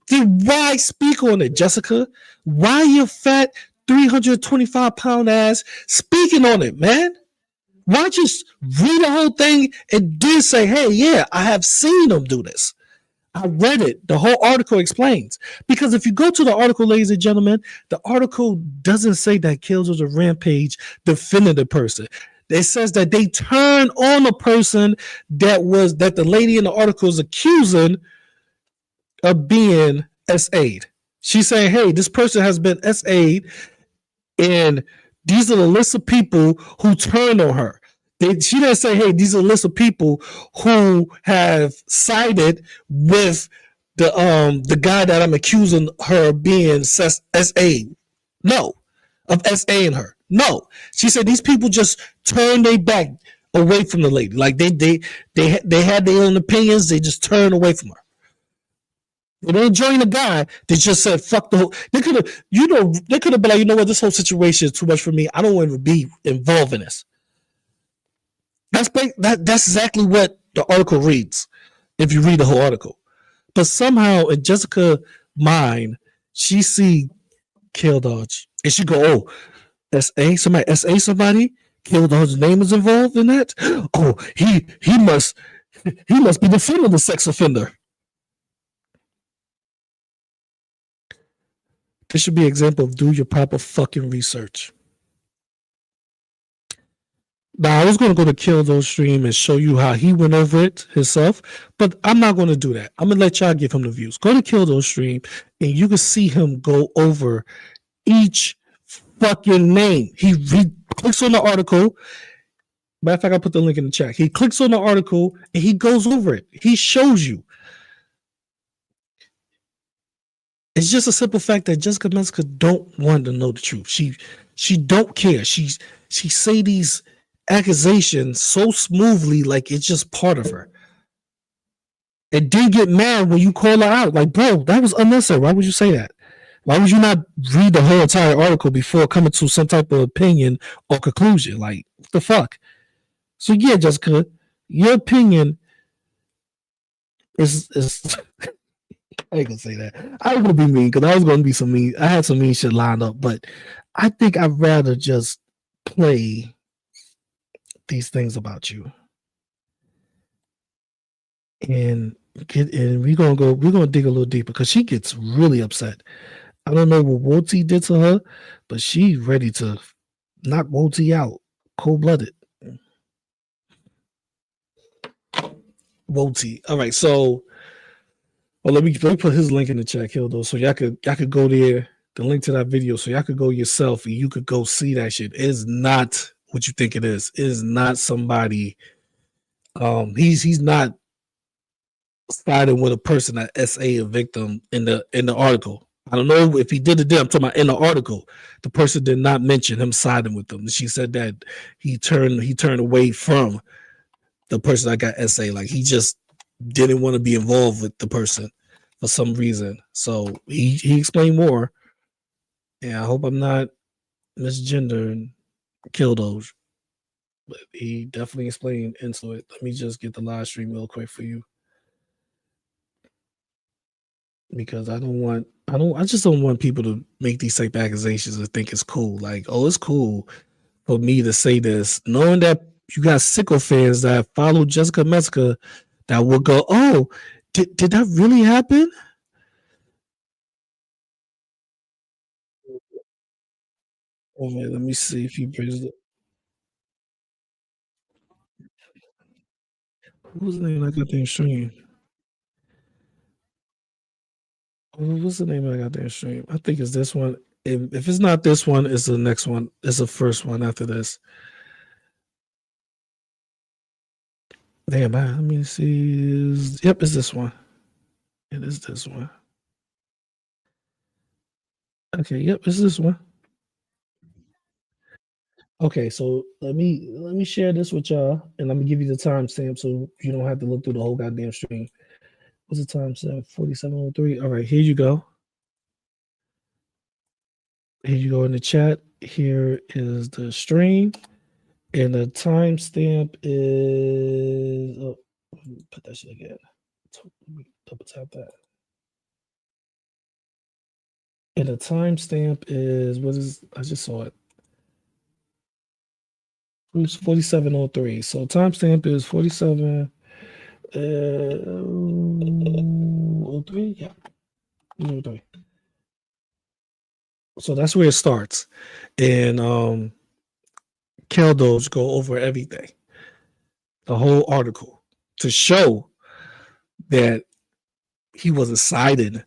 Then why speak on it, Jessica? Why your fat 325-pound ass speaking on it, man? Why just read the whole thing and then say, hey, yeah, I have seen them do this. I read it. The whole article explains. Because if you go to the article, ladies and gentlemen, the article doesn't say that Keldoge or Rampage defended the person. It says that they turned on a person that the lady in the article is accusing of being SA'd. She's saying, hey, this person has been SA'd, and these are the list of people who turned on her. She didn't say, hey, these are a list of people who have sided with the guy that I'm accusing her of being SA. No, of SA-ing her. No, she said these people just turned their back away from the lady. Like they had their own opinions. They just turned away from her. They didn't join the guy. They just said fuck the whole. They could have, they could have been like, you know what, this whole situation is too much for me. I don't want to be involved in this. That's exactly what the article reads. If you read the whole article, but somehow in Jessica's mind, she see keldoge and she go, oh, SA somebody. Keldoge's name is involved in that. Oh, he must be defending the sex offender. This should be an example of do your proper fucking research. Now, I was going to go to Keldoge's stream and show you how he went over it himself, but I'm not going to do that. I'm going to let y'all give him the views. Go to Keldoge's stream and you can see him go over each fucking name. He clicks on the article. Matter of fact, I put the link in the chat. He clicks on the article and he goes over it. He shows you. It's just a simple fact that Jessica Messica don't want to know the truth. She don't care. She say these accusations so smoothly, like it's just part of her. And then get mad when you call her out. Like, bro, that was unnecessary. Why would you say that? Why would you not read the whole entire article before coming to some type of opinion or conclusion? Like, what the fuck? So yeah, Jessica, your opinion is I ain't gonna say that. I was gonna be mean because I was gonna be some mean. I had some mean shit lined up, but I think I'd rather just play these things about you. And we're gonna dig a little deeper because she gets really upset. I don't know what Woti did to her, but she's ready to knock Woti out cold-blooded. Woti. All right, so let me put his link in the chat, Hildo, so y'all could go there, the link to that video, so y'all could go yourself and you could go see that shit. It is not what you think it is. It is not somebody. He's not siding with a person that SA a victim in the article. I don't know if he did it there. I'm talking about in the article. The person did not mention him siding with them. She said that he turned away from the person that got SA. Like he just didn't want to be involved with the person for some reason. So he explained more. And I hope I'm not misgendering Keldoge, but he definitely explained into it. Let me just get the live stream real quick for you. Because I just don't want people to make these type of accusations and think it's cool. Like, oh, it's cool for me to say this, knowing that you got sicko fans that follow Jessica Messica that will go, oh, did that really happen? Oh man, let me see if he brings it. Who's the name I got there stream? What's the name I got there stream? I think it's this one. If it's not this one, it's the next one. It's the first one after this. Damn, let me see. Yep, it's this one. It is this one. Okay, yep, it's this one. Okay, so let me share this with y'all, and let me give you the timestamp so you don't have to look through the whole goddamn stream. What's the timestamp? 4703. All right, here you go. Here you go in the chat. Here is the stream, and the timestamp is. Oh, put that shit again. Let me double tap that. And the timestamp is what is? I just saw it. It's 4703. So timestamp is 47. 03, yeah. 03. So that's where it starts. And Keldoge go over everything. The whole article to show that he wasn't sided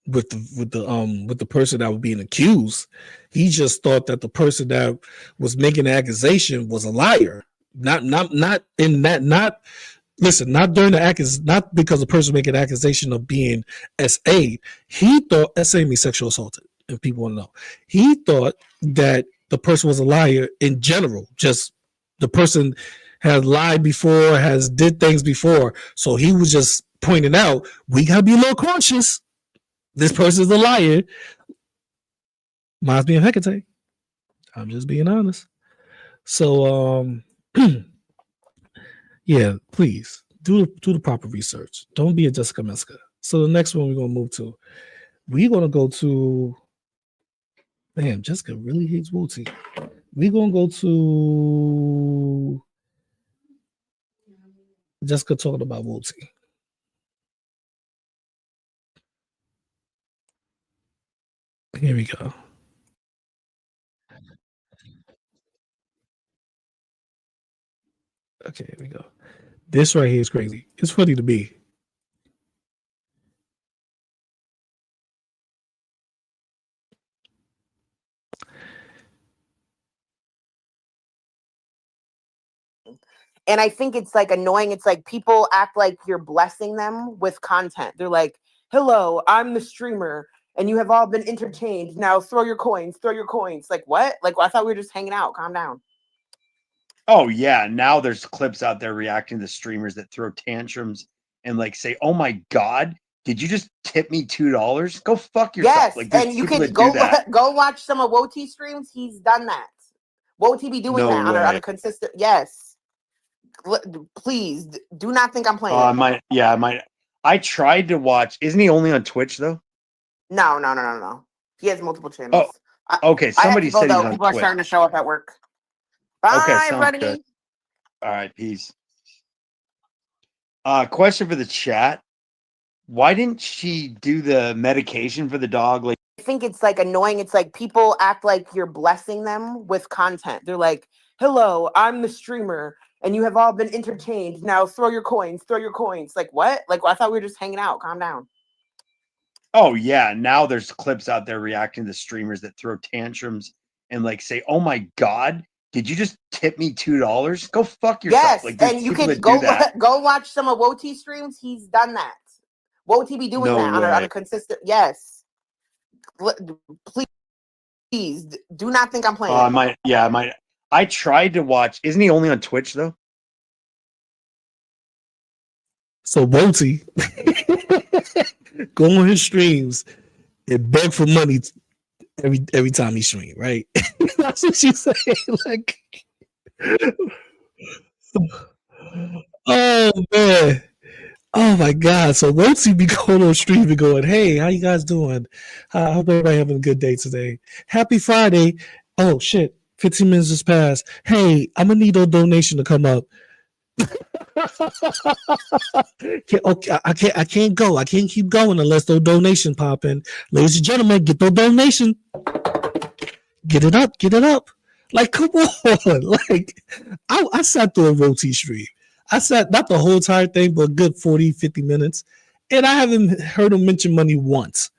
with the person that was being accused. He just thought that the person that was making the accusation was a liar. Not Listen, not during the not because the person making an accusation of being SA. He thought SA means sexual assaulted, if people want to know. He thought that the person was a liar in general. Just the person has lied before, has did things before. So he was just pointing out, we gotta be a little cautious. This person's a liar. Mine's being Hecate. I'm just being honest. So yeah, please do the proper research. Don't be a Jessica Messica. So the next one we're gonna move to, we're gonna go to. Damn, Jessica really hates Wooty. We're gonna go to Jessica talking about Wooty. Here we go. Okay, here we go. This right here is crazy. It's funny to me. And I think it's like annoying. It's like people act like you're blessing them with content. They're like, hello, I'm the streamer and you have all been entertained. Now throw your coins, throw your coins. Like what? Like I thought we were just hanging out. Calm down. Oh yeah, now there's clips out there reacting to streamers that throw tantrums and like say, "Oh my god, did you just tip me $2? Go fuck yourself." Yes, Like there's and you people can that do that. go watch some of Woti streams. He's done that. Woti be doing No that on a way. consistent. Yes. Please do not think I'm playing. I might. Yeah, I might. I tried to watch. Isn't he only on Twitch though? No. He has multiple channels. Okay. Somebody said he's on people are Twitch. starting to show up at work. Bye, Okay, sounds everybody. good. All right, peace. Question for the chat. Why didn't she do the medication for the dog? Like, I think it's like annoying. It's like people act like you're blessing them with content. They're like, hello, I'm the streamer and you have all been entertained. Now throw your coins, throw your coins. Like what? Like I thought we were just hanging out. Calm down. oh yeah, now there's clips out there reacting to streamers that throw tantrums and like say, "Oh my god, did you just tip me $2? Go fuck yourself." Yes, Like there's and you people can that do that. go watch some of Woti streams. He's done that. Woti be doing No that on way. a consistent. Yes. Please do not think I'm playing. I might. Yeah, I might. I tried to watch. Isn't he only on Twitch though? So Woti go on his streams and beg for money every time he stream, right? That's what she's saying. Like, oh man, oh my god. So Woti be going on stream and going, "Hey, how you guys doing? I hope everybody having a good day today. Happy Friday. Oh shit, 15 minutes just passed. Hey, I'm gonna need a donation to come up." I can't go. I can't keep going unless those donations pop in. Ladies and gentlemen, get those donation. Get it up. Like, come on. Like, I sat through a Woti stream. I sat not the whole entire thing, but a good 40, 50 minutes. And I haven't heard him mention money once.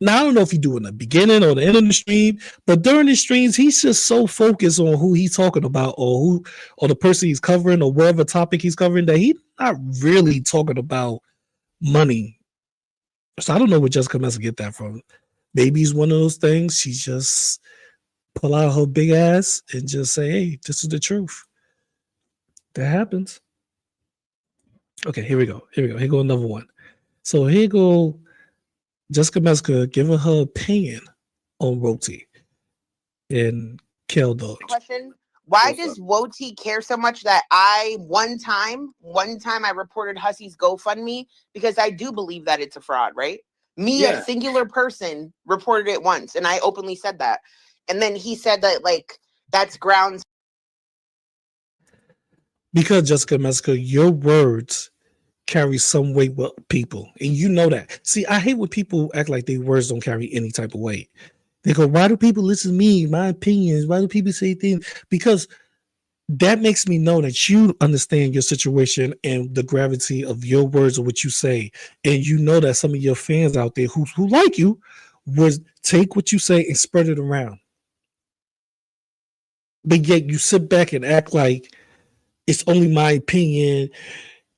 Now, I don't know if he do in the beginning or the end of the stream, but during the streams, he's just so focused on who he's talking about or the person he's covering or whatever topic he's covering that he's not really talking about money. So I don't know where Jessica Messica get that from. Maybe it's one of those things. She just pull out her big ass and just say, "Hey, this is the truth." That happens. Okay, here we go. Here go another one. So here go Jessica Messica giving her opinion on Woti and keldoge. Question: why does Woti care so much that I one time I reported Hussy's GoFundMe because I do believe that it's a fraud, right? Me, a singular person, reported it once, and I openly said that. And then he said that like that's grounds. Because Jessica Messica, your words carry some weight with people, and you know that. See, I hate when people act like their words don't carry any type of weight. They go, "Why do people listen to me, my opinions? Why do people say things?" Because that makes me know that you understand your situation and the gravity of your words or what you say, and you know that some of your fans out there who like you would take what you say and spread it around. But yet you sit back and act like it's only my opinion.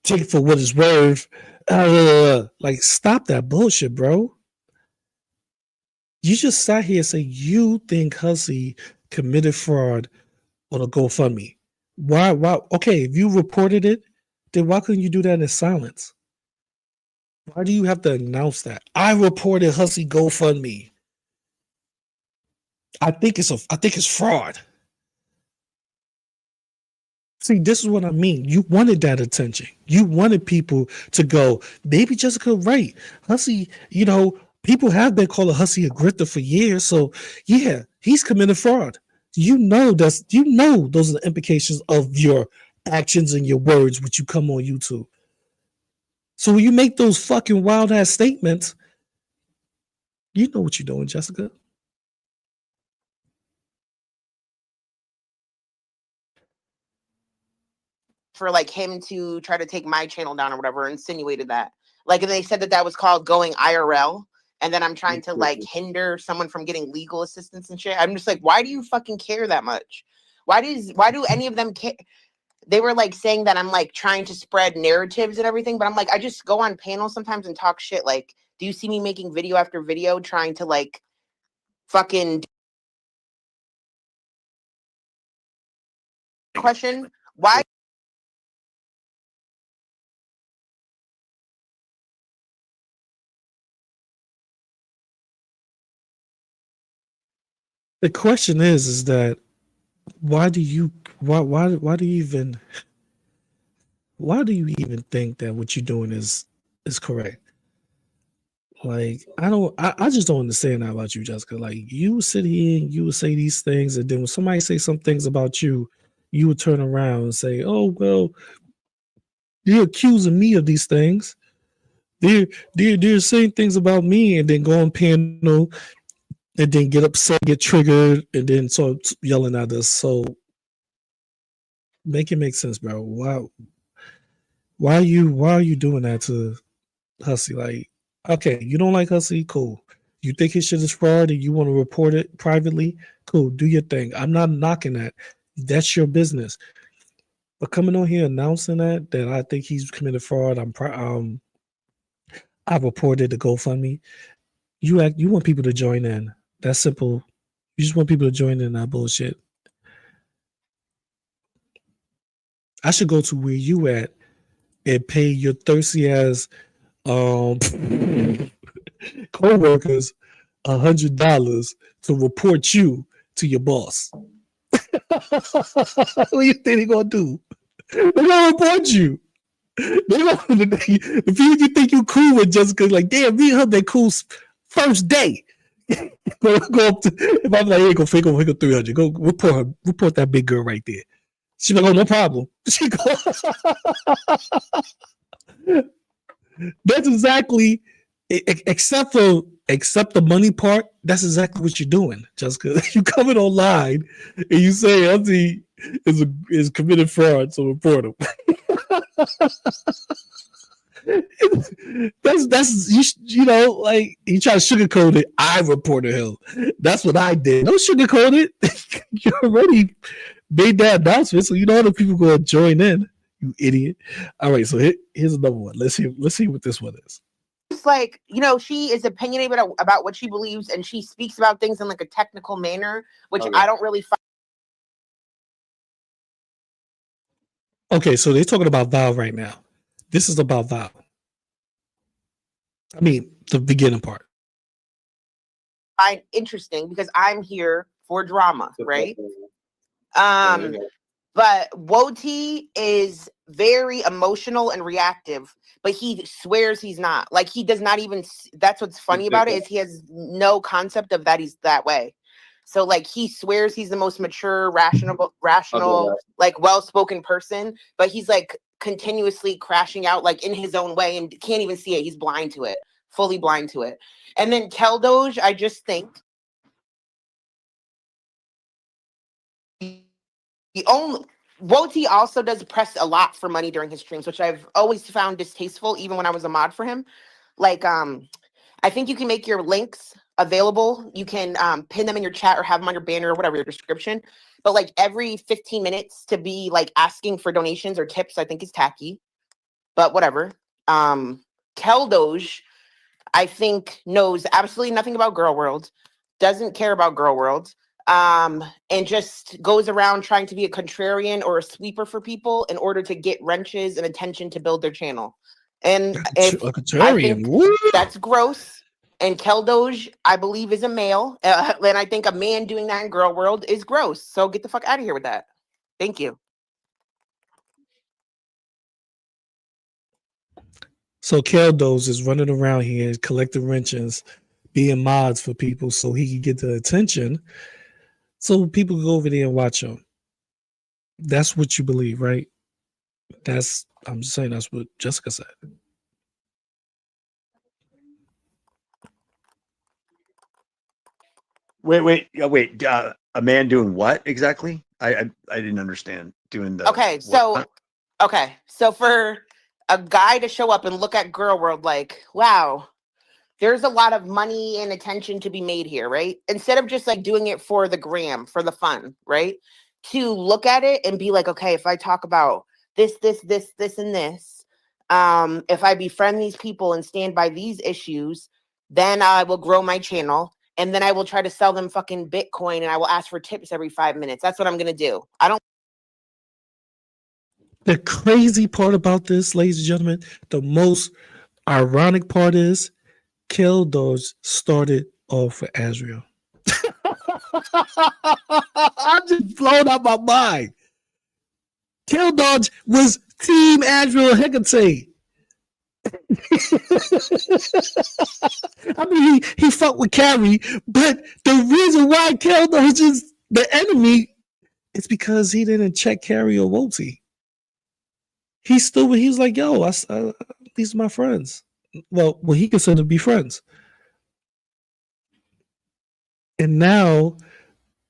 Take it for what it's worth. Like, stop that bullshit, bro. You just sat here and say you think Hussy committed fraud on a GoFundMe. Why? Okay, if you reported it, then why couldn't you do that in silence? Why do you have to announce that? I reported Hussy GoFundMe. I think it's fraud. See, this is what I mean. You wanted that attention. You wanted people to go, maybe Jessica right. Hussy, people have been calling Hussy a grifter for years. So yeah, he's committed fraud. Those are the implications of your actions and your words, which you come on YouTube. So when you make those fucking wild ass statements, you know what you're doing, Jessica. For like him to try to take my channel down or whatever, insinuated that. Like, and they said that was called going IRL. And then I'm trying to like hinder someone from getting legal assistance and shit. I'm just like, why do you fucking care that much? Why do any of them care? They were like saying that I'm like trying to spread narratives and everything, but I'm like, I just go on panels sometimes and talk shit. Like, do you see me making video after video trying to like fucking question? Why? The question is that why do you even think that what you're doing is correct? Like, I just don't understand that about you, Jessica. Like, you sit here and you would say these things, and then when somebody say some things about you, you would turn around and say, oh, well, you're accusing me of these things. They're saying things about me, and then go on panel and then get upset, get triggered, and then start yelling at us. So make it make sense, bro. Why are you doing that to Hussy? Like, okay, you don't like Hussy, cool. You think his shit is fraud and you want to report it privately, cool. Do your thing. I'm not knocking that. That's your business. But coming on here announcing that I think he's committed fraud, I reported the GoFundMe. You want people to join in. That's simple. You just want people to join in that bullshit. I should go to where you at and pay your thirsty ass co-workers $100 to report you to your boss. What do you think they're gonna do? They're gonna report you. The people you think you cool with, Jessica, like, damn, me and her been cool first day. Go up to, if I'm like, hey, go fake over 300. Go report that big girl right there. She's like, oh, no problem. She go. That's exactly, except the money part. That's exactly what you're doing, Jessica. You coming online and you say Auntie is committed fraud, so report him. That's like you try to sugarcoat it. I reported him. That's what I did. Don't sugarcoat it. You already made that announcement, so you know other people gonna join in. You idiot. All right, so here's another one. Let's see what this one is. It's like, she is opinionated about what she believes, and she speaks about things in like a technical manner, which I don't really find. Okay, so they're talking about Val right now. This is about Val. I mean, the beginning part. Find interesting because I'm here for drama, right? But Woti is very emotional and reactive, but he swears he's not. Like, he does not even. That's what's funny about it, is he has no concept of that he's that way. So like, he swears he's the most mature, rational, like well-spoken person, but he's like continuously crashing out like in his own way and can't even see it. He's blind to it, fully blind to it. And then keldoge, I just think Woti also does press a lot for money during his streams, which I've always found distasteful, even when I was a mod for him. Like, I think you can make your links available. You can pin them in your chat or have them on your banner or whatever, your description. But like every 15 minutes to be like asking for donations or tips, I think is tacky. But whatever. Keldoge, I think, knows absolutely nothing about Girl World, doesn't care about Girl World, and just goes around trying to be a contrarian or a sweeper for people in order to get wrenches and attention to build their channel. And if, A I contrarian. think Woo! that's gross. And Keldoge, I believe, is a male. And I think a man doing that in Girl World is gross. So get the fuck out of here with that. Thank you. So Keldos is running around here collecting wrenches, being mods for people so he can get the attention. So people go over there and watch him. That's what you believe, right? I'm just saying that's what Jessica said. Wait. A man doing what exactly? I didn't understand. Doing the Okay, so for a guy to show up and look at Girl World like, wow, there's a lot of money and attention to be made here, right? Instead of just like doing it for the gram, for the fun, right? To look at it and be like, okay, if I talk about this, and this, if I befriend these people and stand by these issues, then I will grow my channel. And then I will try to sell them fucking Bitcoin and I will ask for tips every 5 minutes. That's what I'm going to do. I don't. The crazy part about this, ladies and gentlemen, the most ironic part is Keldoge started off with Azrael. I'm just blown out my mind. Keldoge was Team Azrael Hecate. I mean, he fought with Carrie, but the reason why Keldoge is the enemy is because he didn't check Carrie or Wolty. He was like, yo, these are my friends. Well, he considered to be friends. And now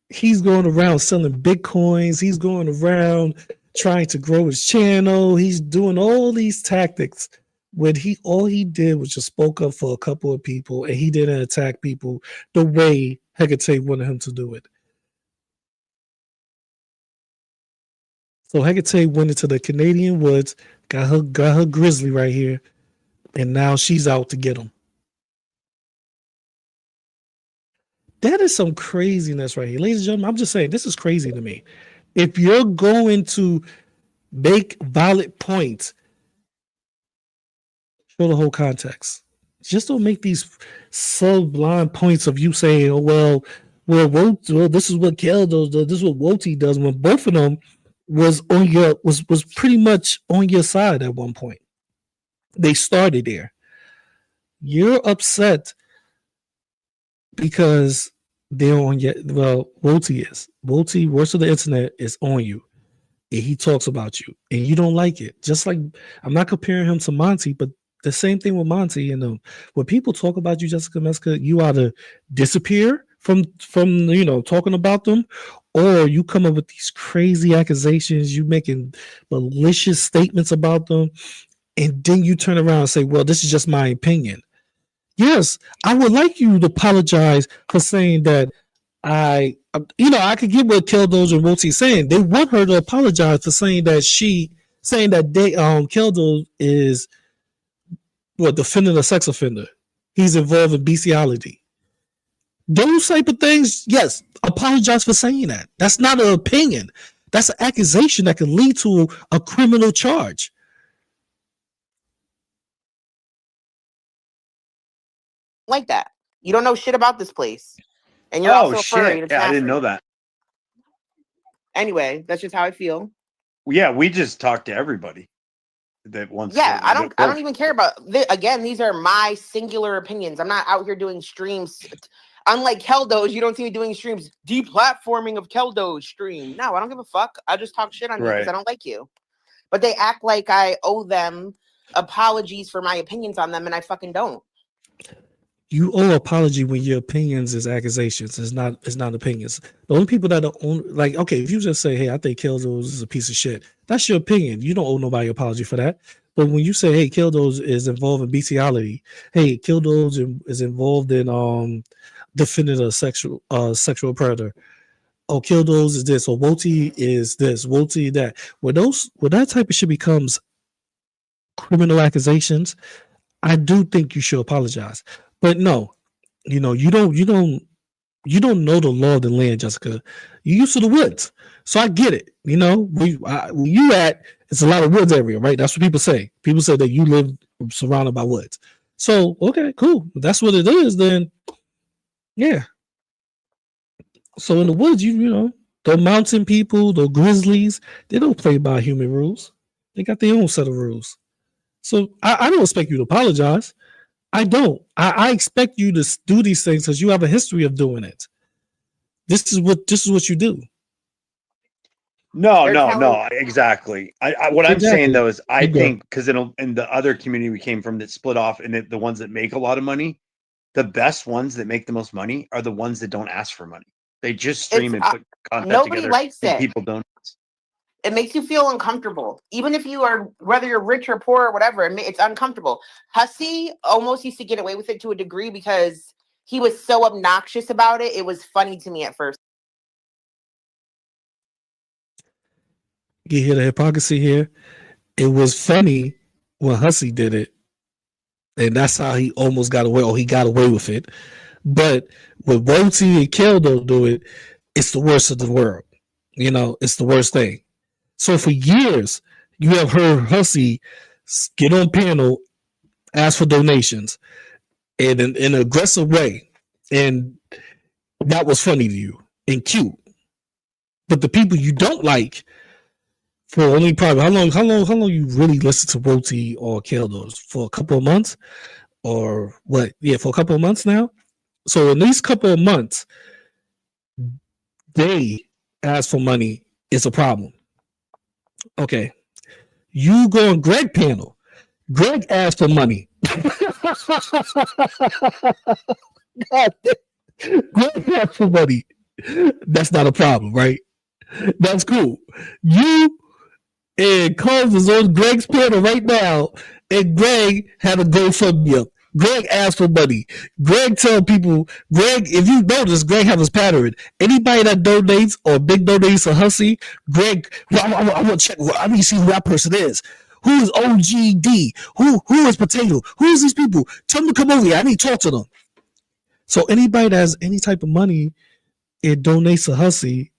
he's going around selling Bitcoins. He's going around trying to grow his channel. He's doing all these tactics when all he did was just spoke up for a couple of people and he didn't attack people the way Hecate wanted him to do it. So Hecate went into the Canadian woods, got her grizzly right here, and now she's out to get him. That is some craziness right here. Ladies and gentlemen, I'm just saying, this is crazy to me. If you're going to make valid points, show the whole context. Just don't make these sublime points of you saying, oh, well, this is what Keldoge does, this is what Wolty does, when both of them was pretty much on your side at one point. They started there. You're upset because they're on your, Wolty is. Wolty, worst of the internet, is on you. And he talks about you. And you don't like it. Just like, I'm not comparing him to Monty, but the same thing with Monty. And when people talk about you, Jessica Messica, you either disappear from talking about them, or you come up with these crazy accusations, you making malicious statements about them, and then you turn around and say, well, this is just my opinion. Yes, I would like you to apologize for saying that I could get what Keldoge and Wolty saying. They want her to apologize for saying that Keldoge is defending a sex offender. He's involved in bestiality. Those type of things, yes, apologize for saying that. That's not an opinion. That's an accusation that can lead to a criminal charge. Like that. You don't know shit about this place. And you're also furry. Yeah, I didn't know that. Anyway, that's just how I feel. Yeah, we just talk to everybody that wants. Yeah, I don't even care about. Again, these are my singular opinions. I'm not out here doing streams. Unlike Keldoge, you don't see me doing streams. Deplatforming of Keldoge stream. No, I don't give a fuck. I just talk shit on you because I don't like you. But they act like I owe them apologies for my opinions on them, and I fucking don't. You owe apology when your opinions is accusations. It's not opinions. The only people that are like, okay, if you just say, hey, I think Keldoge is a piece of shit, that's your opinion. You don't owe nobody apology for that. But when you say, hey, Keldoge is involved in bestiality, hey, Keldoge is involved in defending a sexual predator. Oh, keldoge is this, or woti is this, woti that. When that type of shit becomes criminal accusations, I do think you should apologize. But no, you don't know the law of the land, Jessica. You used to the woods, so I get it. Where you at, it's a lot of woods area, right? That's what people say. People say that you live surrounded by woods. So okay, cool. If that's what it is, then yeah. So in the woods, the mountain people, the grizzlies, they don't play by human rules. They got their own set of rules. So I don't expect you to apologize. I don't. I expect you to do these things because you have a history of doing it. This is what you do. No, exactly. What I'm saying though is I think because in the other community we came from that split off, and the ones that make a lot of money, the best ones that make the most money are the ones that don't ask for money. They just stream and put content nobody together. likes it. People don't. It makes you feel uncomfortable, even if you are, whether you're rich or poor or whatever. It's uncomfortable. Hussy almost used to get away with it to a degree because he was so obnoxious about it. It was funny to me at first. You hear the hypocrisy here? It was funny when Hussy did it, and that's how he almost got away, or he got away with it. But when woti and keldoge do it, it's the worst of the world. It's the worst thing. So for years, you have heard Hussy get on panel, ask for donations in an aggressive way. And that was funny to you and cute. But the people you don't like, for only probably how long you really listen to woti or keldoge? For a couple of months? Or what? Yeah, for a couple of months now. So in these couple of months, they ask for money is a problem. Okay, you go on Greg panel. Greg asked for money. God, Greg asked for money. That's not a problem, right? That's cool. You and Carlos is on Greg's panel right now, and Greg had a GoFundMe up. Greg asked for money. Greg tell people, if you notice, Greg has his pattern. Anybody that donates or big donates to Hussy, Greg, I want to check. I need to see who that person is. Who is OGD? Who is Potato? Who is these people? Tell them to come over here. I need to talk to them. So anybody that has any type of money and donates to Hussy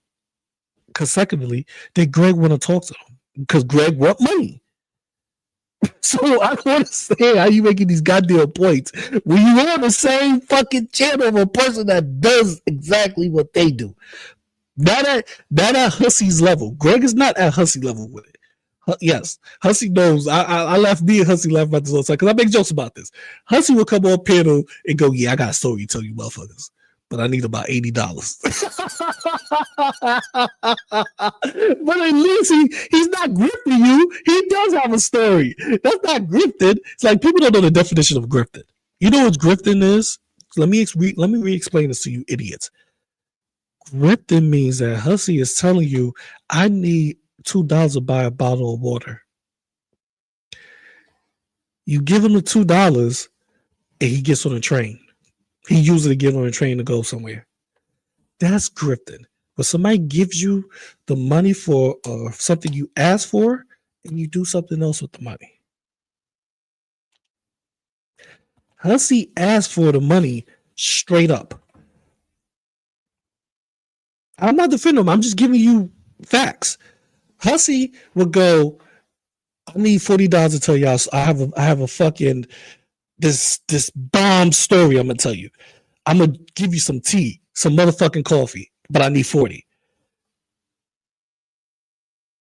consecutively, then Greg want to talk to them because Greg want money. So I don't understand how you making these goddamn points when you on the same fucking channel of a person that does exactly what they do. Not at Hussy's level. Greg is not at Hussy level with it. Yes, Hussy knows. I laugh. Me and Hussy laugh about this all the time because I make jokes about this. Hussy will come on panel and go, "Yeah, I got a story to tell you, motherfuckers, but I need about $80." But at least he's not grifting you. He does have a story. That's not grifted. It's like people don't know the definition of grifted. You know what grifting is? Let me re-explain this to you idiots. Grifting means that Hussy is telling you, I need $2 to buy a bottle of water. You give him the $2 and he gets on a train. He usually get on a train to go somewhere. That's grifting. But somebody gives you the money for something you ask for, and you do something else with the money. Hussy asked for the money straight up. I'm not defending him. I'm just giving you facts. Hussy would go, I need $40 to tell y'all. I have a fucking this bomb story I'm gonna tell you. I'm gonna give you some tea, some motherfucking coffee, but I need 40.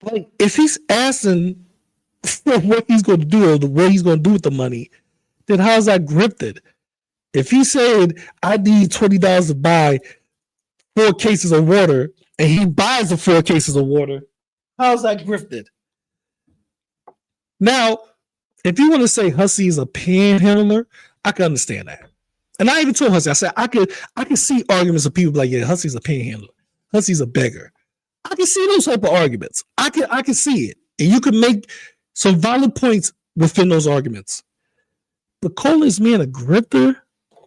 Like, if he's asking for what he's gonna do or what he's gonna do with the money, then how's that grifted? If he said, I need $20 to buy 4 cases of water, and he buys the 4 cases of water, how's that grifted? Now, if you want to say Hussy is a panhandler, I can understand that. And I even told Hussy, I said I could see arguments of people like, yeah, Hussy's a panhandler, Hussy's a beggar. I can see those type of arguments. I can see it, and you can make some valid points within those arguments. But calling this man a grifter,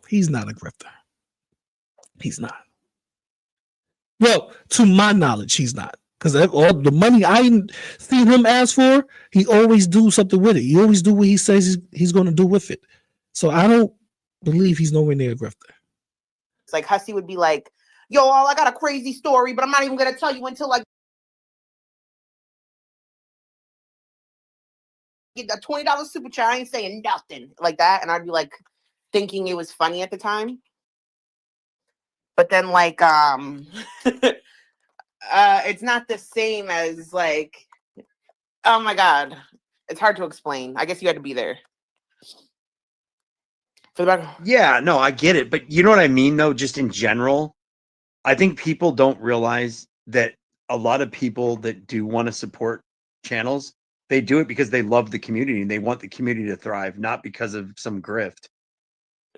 he's not a grifter. He's not. Well, to my knowledge, he's not. Because all the money I seen him ask for, he always do something with it. He always do what he says he's going to do with it. So I don't believe he's nowhere near a grifter. It's like Hussy would be like, yo, I got a crazy story, but I'm not even going to tell you until I get a $20 super chat. I ain't saying nothing like that. And I'd be like thinking it was funny at the time. But then like, it's not the same as like, oh my God, it's hard to explain. I guess you had to be there. Yeah, no, I get it. But you know what I mean, though, just in general, I think people don't realize that a lot of people that do want to support channels, they do it because they love the community and they want the community to thrive, not because of some grift.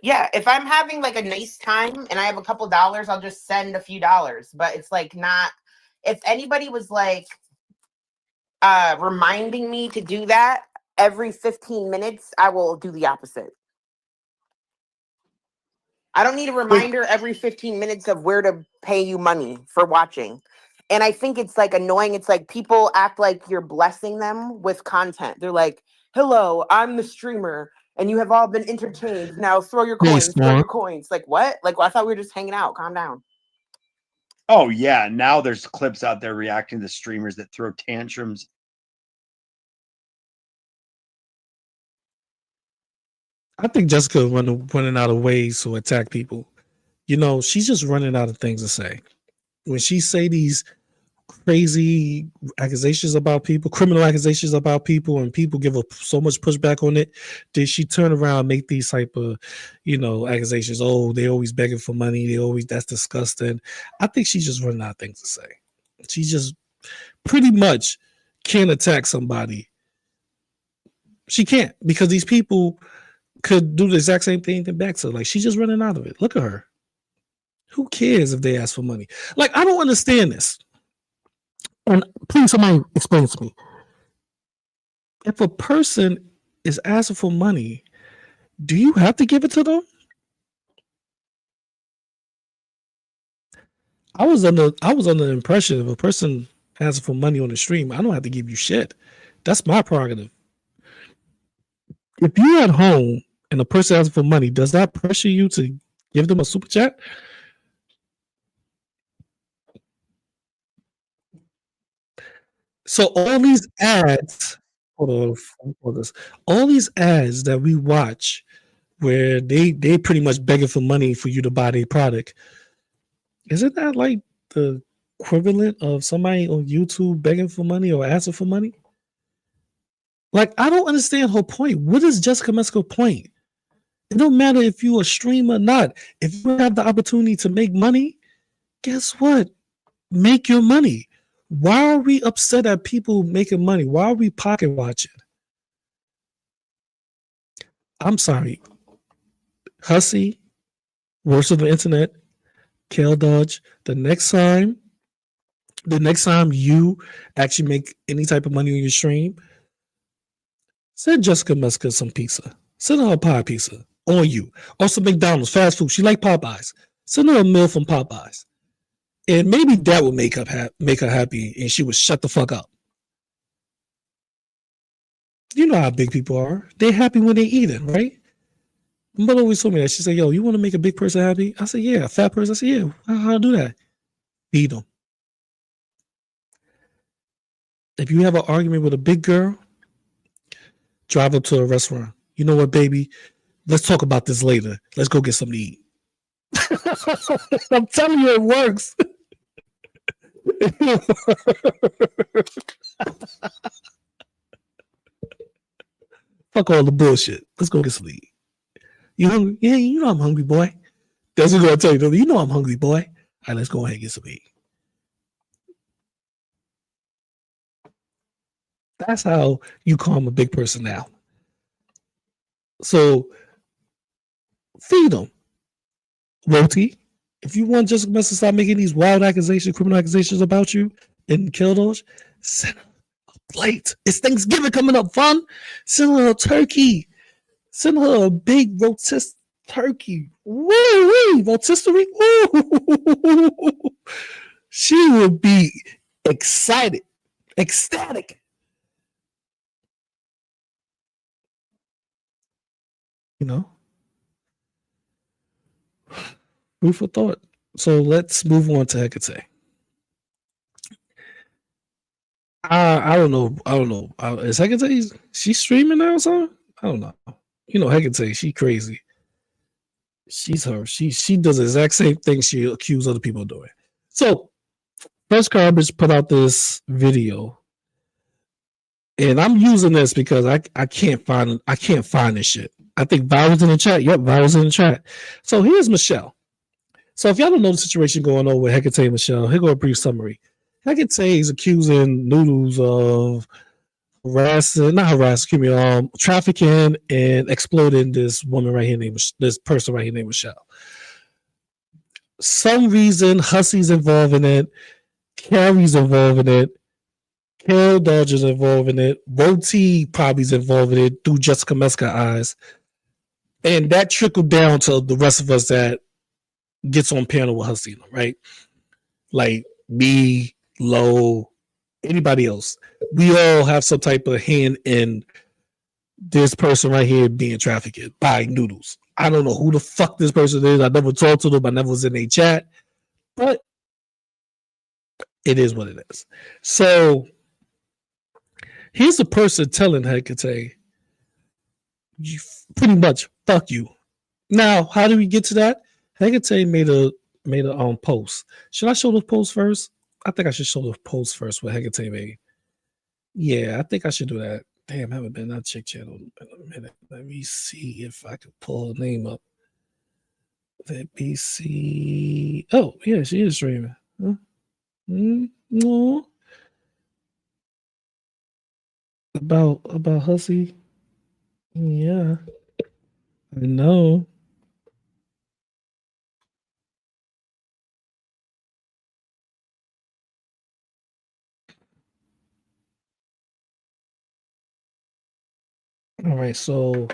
Yeah, if I'm having like a nice time and I have a couple dollars, I'll just send a few dollars. But it's like not, if anybody was like reminding me to do that every 15 minutes, I will do the opposite. I don't need a reminder every 15 minutes of where to pay you money for watching. And I think it's like annoying. It's like people act like you're blessing them with content. They're like, hello, I'm the streamer and you have all been entertained. Now throw your coins, throw your coins. Like what? Like I thought we were just hanging out. Calm down. Oh yeah, now there's clips out there reacting to streamers that throw tantrums. I think Jessica running out of ways to attack people. You know, she's just running out of things to say. When she say these crazy accusations about people, criminal accusations about people, and people give her so much pushback on it, did she turn around and make these type of, you know, accusations? Oh, they always begging for money. They always, that's disgusting. I think she's just running out of things to say. She just pretty much can't attack somebody. She can't, because these people could do the exact same thing back to her. Like, she's just running out of it. Look at her. Who cares if they ask for money? Like, I don't understand this. And please, somebody explain to me. If a person is asking for money, do you have to give it to them? I was under the impression if a person asking for money on the stream, I don't have to give you shit. That's my prerogative. If you're at home and a person asks for money, does that pressure you to give them a super chat? So all these ads, all these ads that we watch where they pretty much begging for money for you to buy their product, isn't that like the equivalent of somebody on YouTube begging for money or asking for money? Like, I don't understand her point. What is Jessica Messica's point? It don't matter if you're a streamer or not. If you have the opportunity to make money, guess what? Make your money. Why are we upset at people making money? Why are we pocket watching? I'm sorry. Hussy, worst of the internet, keldoge, the next time you actually make any type of money on your stream, send Jessica Messica some pizza. Send her a pie pizza on you. Or some McDonald's, fast food. She like Popeyes. Send her a meal from Popeyes. And maybe that would make her happy and she would shut the fuck up. You know how big people are. They're happy when they're eating, right? My mother always told me that. She said, yo, you want to make a big person happy? I said, yeah. A fat person? I said, yeah. How to do that? Feed them. If you have an argument with a big girl, drive up to a restaurant. You know what, baby? Let's talk about this later. Let's go get something to eat. I'm telling you, it works. Fuck all the bullshit. Let's go get some to eat. You hungry? Yeah, you know I'm hungry, boy. That's what I'm gonna tell you. You know I'm hungry, boy. All right, let's go ahead and get some to eat. That's how you calm a big person down. So feed them. Roti, if you want Jessica Messica to stop making these wild accusations, criminal accusations about you and keldoge, send her a plate. It's Thanksgiving coming up, fun. Send her a turkey. Send her a big rotisserie turkey. Woo, rotisserie. Woo. She would be excited, ecstatic. You know, food for thought. So let's move on to Hecate. I don't know. Is Hecate? She's streaming now or something? I don't know. You know, Hecate. She crazy. She's her. She does the exact same thing she accused other people of doing. So, First Garbage put out this video, and I'm using this because I can't find this shit. I think Val was in the chat. Yep, Val was in the chat. So here's Michelle. So if y'all don't know the situation going on with Hecate and Michelle, here go a brief summary. Hecate is accusing Noodles of trafficking and exploiting this woman right here this person right here named Michelle. Some reason Hussy's involved in it, Carrie's involved in it, keldoge is involved in it, Roti probably's involved in it through Jessica Messica eyes, and that trickled down to the rest of us that gets on panel with Hussy, right? Like me, Lo, anybody else. We all have some type of hand in this person right here being trafficked by Noodles. I don't know who the fuck this person is. I never talked to them. I never was in a chat. But it is what it is. So here's the person telling Hecate, you pretty much fuck you. Now, how do we get to that? Hecate made a post. Should I show the post first? I think I should show the post first what Hecate made. Yeah, I think I should do that. Damn, I haven't been on Chick Channel in a minute. Let me see if I can pull the name up. Let me see. Oh, yeah, she is streaming. Huh? No. About Hussy. Yeah. I know. All right, so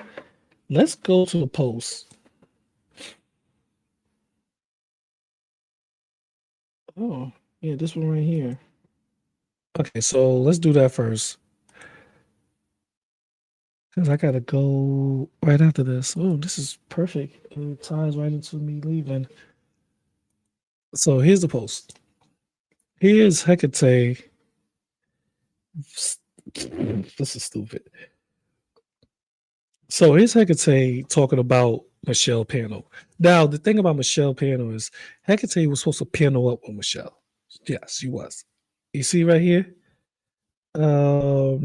let's go to the post. Oh, yeah, this one right here. Okay, so let's do that first. Because I got to go right after this. Oh, this is perfect. It ties right into me leaving. So here's the post. Here's Hecate. This is stupid. So here's Hecate talking about Michelle Panel. Now, the thing about Michelle Panel is Hecate was supposed to panel up with Michelle. Yes, she was. You see right here? No.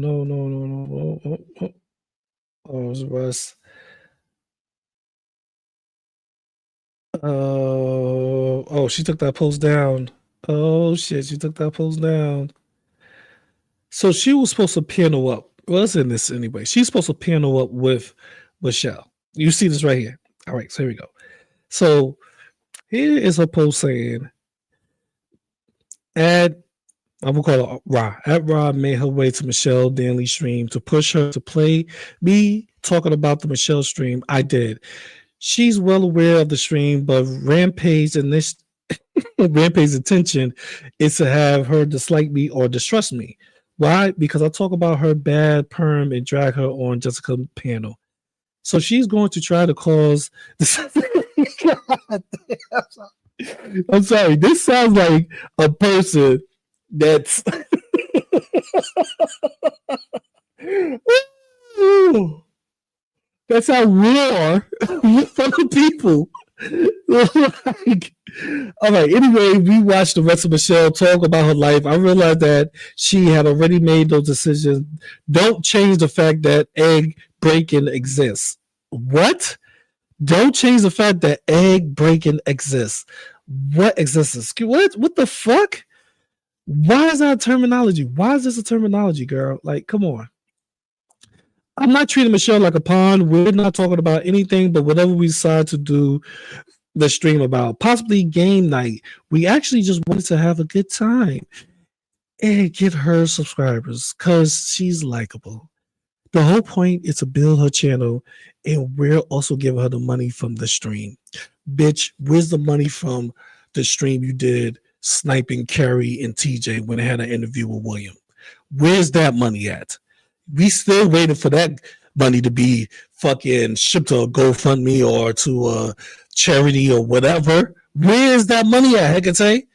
Oh, it was Russ. Oh, she took that post down. Oh, shit, she took that post down. So she was supposed to panel up. Well, it's in this anyway. She's supposed to panel up with Michelle. You see this right here. All right, so here we go. So here is her post saying, I'm gonna call her Ra. Ra made her way to Michelle Danley's stream to push her to play me talking about the Michelle stream. I did. She's well aware of the stream, but Rampage's intention is to have her dislike me or distrust me. Why? Because I talk about her bad perm and drag her on Jessica's panel. So she's going to try to cause this. I'm sorry. This sounds like a person that's that's how raw for the people. Like, all right, anyway, we watched the rest of Michelle talk about her life. I realized that she had already made those decisions. Don't change the fact that egg breaking exists. What? Don't change the fact that egg breaking exists. What exists? What the fuck? Why is that a terminology? Why is this a terminology, girl? Like, come on. I'm not treating Michelle like a pawn. We're not talking about anything but whatever we decide to do the stream about. Possibly game night. We actually just wanted to have a good time and get her subscribers because she's likable. The whole point is to build her channel, and we're also giving her the money from the stream. Bitch, where's the money from the stream you did sniping Carrie and TJ when they had an interview with William? Where's that money at? We still waiting for that money to be fucking shipped to a GoFundMe or to a charity or whatever. Where's that money at, Hecate?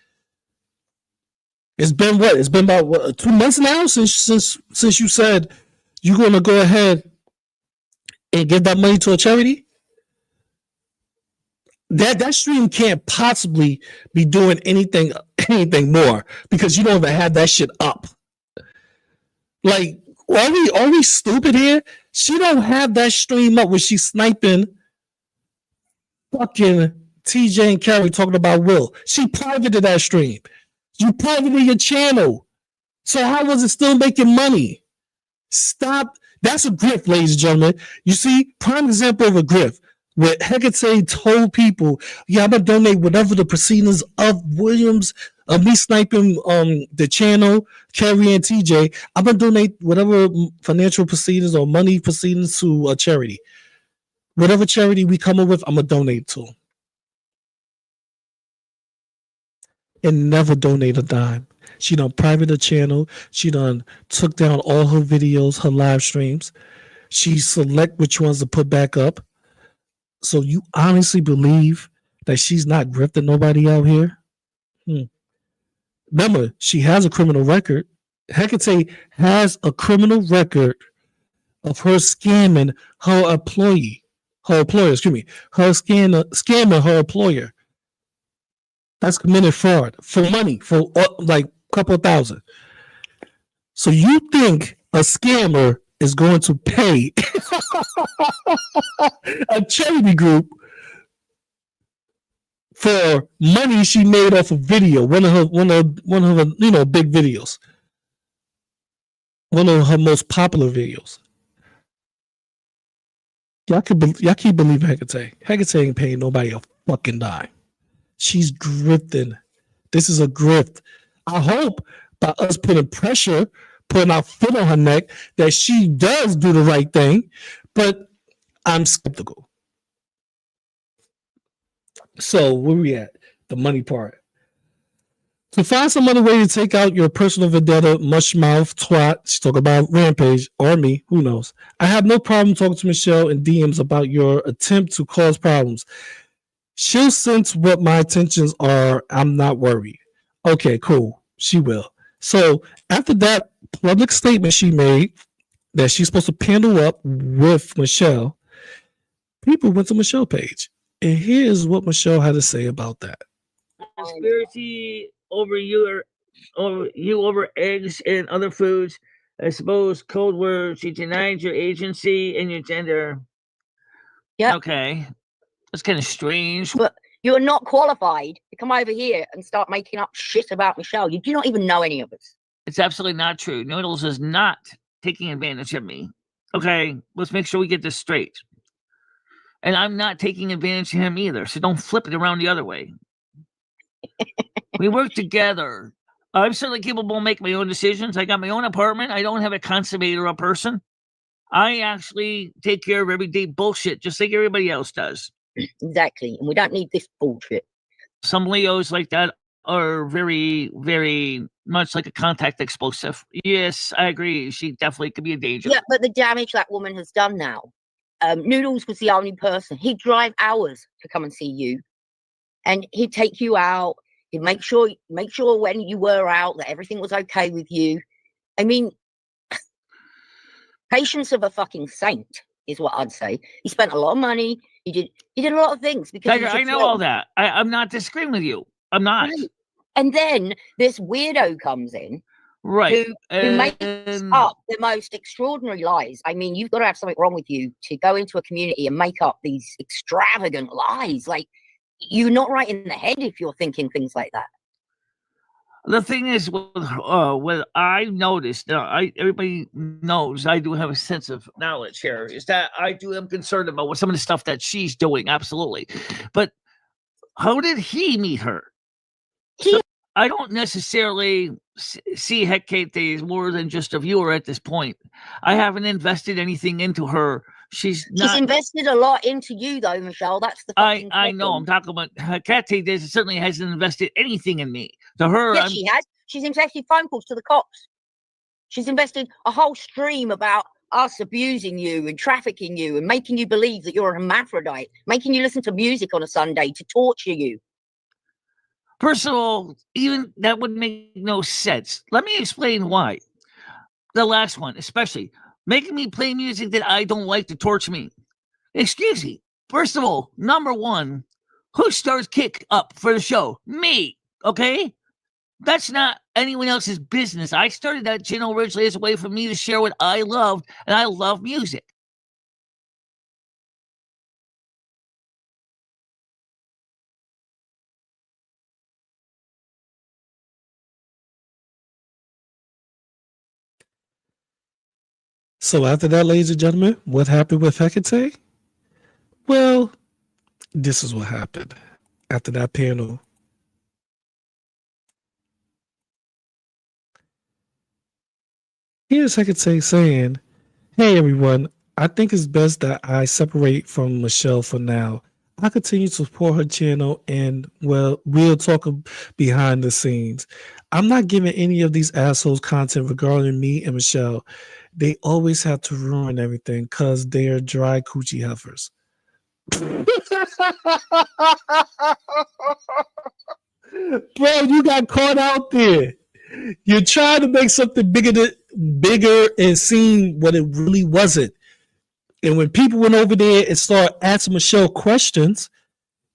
It's been what? It's been about what, 2 months now since you said you're gonna go ahead and give that money to a charity. That stream can't possibly be doing anything more because you don't even have that shit up. Like, are we stupid here? She don't have that stream up when she's sniping fucking TJ and Carrie talking about Will. She privated that stream. You privated your channel. So how was it still making money? Stop. That's a grift, ladies and gentlemen. You see, prime example of a grift. Where Hecate told people, yeah, I'm gonna donate whatever the proceedings of Williams, of me sniping the channel, Carrie and TJ, I'm gonna donate whatever financial proceedings or money proceedings to a charity. Whatever charity we come up with, I'm gonna donate to. And never donate a dime. She done private a channel. She done took down all her videos, her live streams. She select which ones to put back up. So you honestly believe that she's not grifting nobody out here? Remember, she has a criminal record. Hecate has a criminal record of her scamming her employer, her scamming her employer. That's committed fraud for money, for like a couple of thousand. So you think a scammer is going to pay a charity group for money she made off a video, one of her big videos, one of her most popular videos. Y'all keep believing Hecate. Hecate ain't paying nobody a fucking dime. She's grifting. This is a grift. I hope by us putting pressure, putting our foot on her neck, that she does do the right thing, but I'm skeptical. So where we at? The money part. To find some other way to take out your personal vendetta, mushmouth, twat, she talk about Rampage, or me, who knows. I have no problem talking to Michelle in DMs about your attempt to cause problems. She'll sense what my intentions are. I'm not worried. Okay, cool. She will. So after that public statement she made that she's supposed to panel up with Michelle, people went to Michelle's page. And here's what Michelle had to say about that. Conspiracy over you over eggs and other foods. I suppose code words. She denied your agency and your gender. Yeah. Okay. That's kind of strange. But you're not qualified to come over here and start making up shit about Michelle. You do not even know any of us. It's absolutely not true. Noodles is not taking advantage of me. Okay, let's make sure we get this straight. And I'm not taking advantage of him either. So don't flip it around the other way. We work together. I'm certainly capable of making my own decisions. I got my own apartment. I don't have a consummator a person. I actually take care of everyday bullshit just like everybody else does. Exactly. And we don't need this bullshit. Some Leos like that are very, very much like a contact explosive. Yes, I agree. She definitely could be a danger. Yeah, but the damage that woman has done now. Noodles was the only person. He'd drive hours to come and see you. And he'd take you out. He'd make sure when you were out that everything was okay with you. I mean, patience of a fucking saint is what I'd say. He spent a lot of money. He did a lot of things because Tiger, I know all that. I'm not disagreeing with you. I'm not. Right. And then this weirdo comes in, right? Who makes up the most extraordinary lies. I mean, you've got to have something wrong with you to go into a community and make up these extravagant lies. Like, you're not right in the head if you're thinking things like that. The thing is, what I noticed, everybody knows I do have a sense of knowledge here, is that I am concerned about what some of the stuff that she's doing, absolutely. But how did he meet her? I don't necessarily see Hecate as more than just a viewer at this point. I haven't invested anything into her. She's invested a lot into you, though, Michelle. That's the fucking I know. I'm talking about Hecate. Certainly hasn't invested anything in me. To her, yes, she has. She's invested phone calls to the cops. She's invested a whole stream about us abusing you and trafficking you and making you believe that you're a hermaphrodite, making you listen to music on a Sunday to torture you. First of all, even that would make no sense. Let me explain why. The last one, especially, making me play music that I don't like to torture me. Excuse me. First of all, number one, who starts kick up for the show? Me, okay? That's not anyone else's business. I started that channel originally as a way for me to share what I loved, and I love music. So after that, ladies and gentlemen, what happened with Hecate? Well, this is what happened after that panel. Here's Hecate saying, "Hey everyone, I think it's best that I separate from Michelle for now. I continue to support her channel and, well, we'll talk behind the scenes. I'm not giving any of these assholes content regarding me and Michelle. They always have to ruin everything because they're dry coochie heifers." Bro, you got caught out there. You're trying to make something bigger and seem what it really wasn't. And when people went over there and started asking Michelle questions,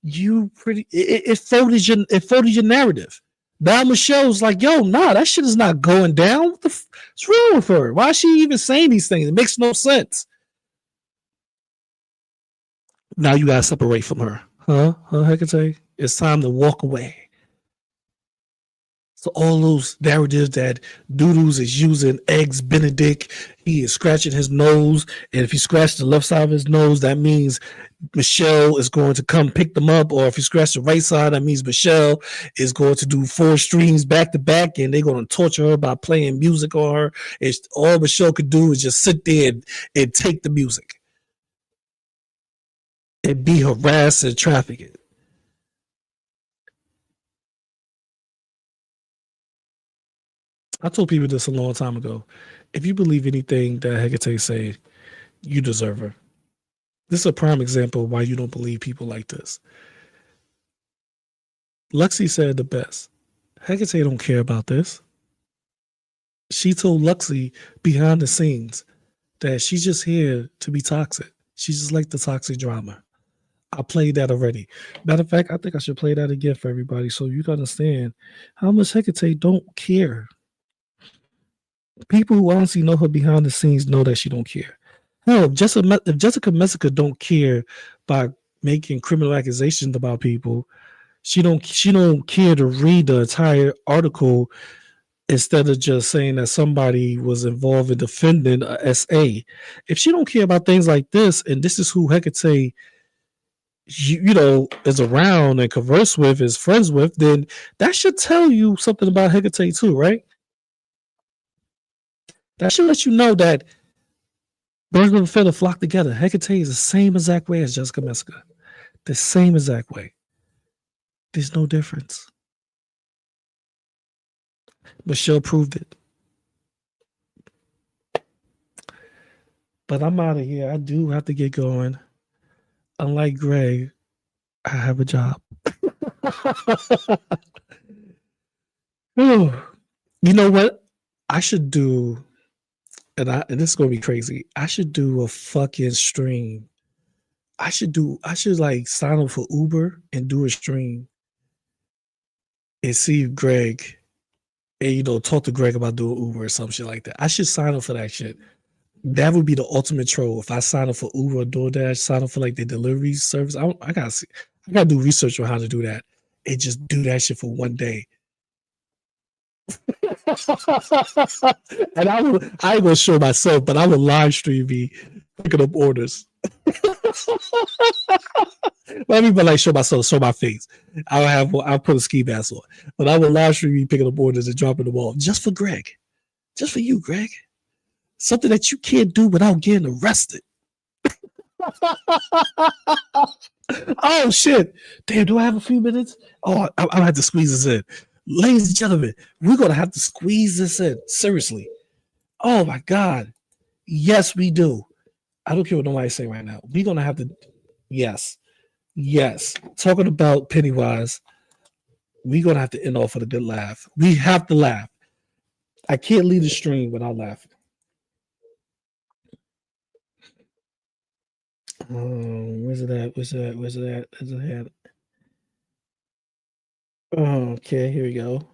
it folded your narrative. Now Michelle's like, yo, nah, that shit is not going down. What's wrong with her? Why is she even saying these things? It makes no sense. Now you gotta separate from her. Huh, Hecate? It's time to walk away. So all those narratives that Doodles is using eggs Benedict, he is scratching his nose, and if he scratched the left side of his nose, that means Michelle is going to come pick them up, or if he scratched the right side, that means Michelle is going to do 4 streams back to back, and they're going to torture her by playing music on her. It's all Michelle could do is just sit there and take the music and be harassed and trafficked. I told people this a long time ago. If you believe anything that Hecate say, you deserve her. This is a prime example of why you don't believe people like this. Luxie said the best. Hecate don't care about this. She told Luxie behind the scenes that she's just here to be toxic. She just like the toxic drama. I played that already. Matter of fact, I think I should play that again for everybody so you can understand how much Hecate don't care. People who honestly know her behind the scenes know that she don't care. Hell, if Jessica Messica don't care by making criminal accusations about people, she don't care to read the entire article instead of just saying that somebody was involved in defending a SA. If she don't care about things like this, and this is who Hecate is around and converse with, is friends with, then that should tell you something about Hecate too, right? That should let you know that birds of a feather flock together. Hecate is the same exact way as Jessica Messica. The same exact way. There's no difference. Michelle proved it. But I'm out of here. I do have to get going. Unlike Greg, I have a job. You know what? I should do, and this is gonna be crazy. I should do a fucking stream. I should like sign up for Uber and do a stream and see if Greg, and talk to Greg about doing Uber or some shit like that. I should sign up for that shit. That would be the ultimate troll. If I sign up for Uber or DoorDash, sign up for like the delivery service. I gotta do research on how to do that and just do that shit for one day. And I ain't gonna show myself, but I will live stream me picking up orders. Let me like show myself, show my face. I'll put a ski mask on, but I will live stream me picking up orders and dropping them off just for Greg, just for you, Greg. Something that you can't do without getting arrested. Oh shit! Damn, do I have a few minutes? Oh, I'll have to squeeze this in, ladies and gentlemen. We're gonna have to squeeze this in. Seriously. Oh my god. Yes, we do. I don't care what nobody's saying right now. We're gonna have to. Yes. Talking about Pennywise, we're gonna have to end off with a good laugh. We have to laugh. I can't leave the stream without laughing. Where's it at? Okay, here we go.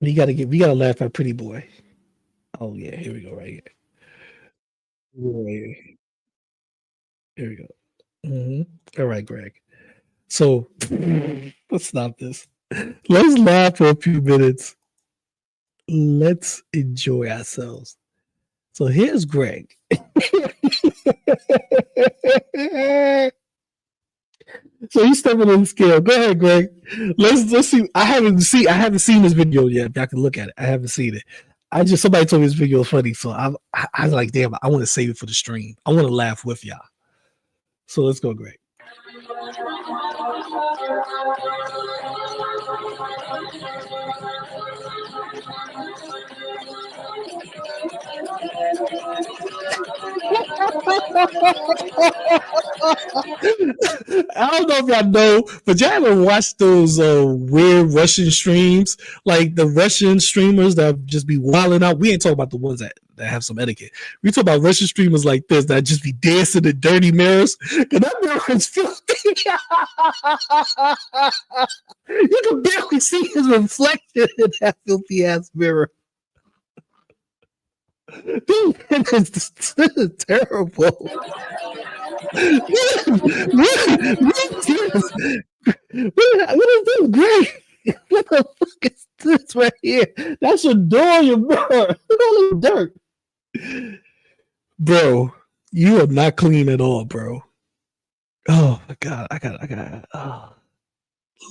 We gotta laugh at Pretty Boy. Oh yeah, here we go, right here. Here we go. All right, Greg. So let's stop this. Let's laugh for a few minutes. Let's enjoy ourselves. So here's Greg. So he's stepping on the scale. Go ahead, Greg. Let's see. I haven't seen this video yet. Y'all can look at it. I haven't seen it. Somebody told me this video was funny, so I was like, damn, I want to save it for the stream. I want to laugh with y'all. So let's go, Greg. I don't know if y'all know, but y'all ever watched those weird Russian streams, like the Russian streamers that just be wilding out? We ain't talking about the ones that have some etiquette. We talk about Russian streamers like this that just be dancing in dirty mirrors. Cause that mirror is filthy. You can barely see his reflection in that filthy ass mirror. Dude, this is terrible. What is this, Greg? What the fuck is this right here? That's your door, your mirror. Look at all this dirt. Bro, you are not clean at all, bro. Oh my god, I got oh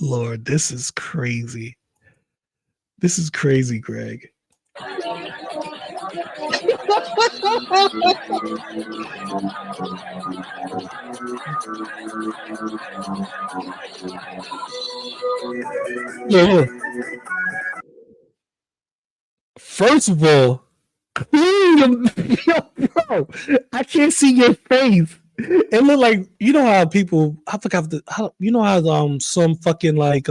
Lord, this is crazy. This is crazy, Greg. Yeah. First of all, bro, I can't see your face. It look like, you know how people, I forgot you know how some fucking like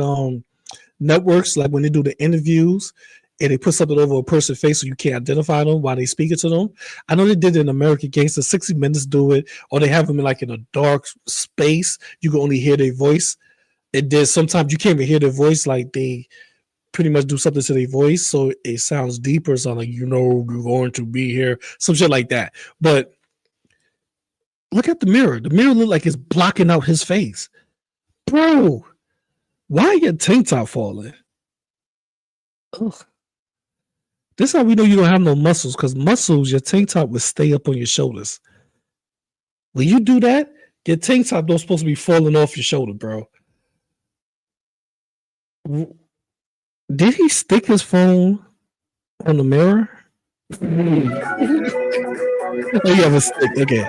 networks, like when they do the interviews and they put something over a person's face so you can't identify them while they speaking to them. I know they did it in American Gangster. 60 Minutes do it, or they have them in like in a dark space. You can only hear their voice. And then sometimes you can't even hear their voice, like they pretty much do something to their voice so it sounds deeper. So like, you know, you're going to be here, some shit like that. But look at the mirror. The mirror look like it's blocking out his face. Bro, why are your tank top falling? Ugh. This is how we know you don't have no muscles, because muscles, your tank top would stay up on your shoulders. When you do that, your tank top don't supposed to be falling off your shoulder, bro. Did he stick his phone on the mirror? Oh, you have a stick. Okay.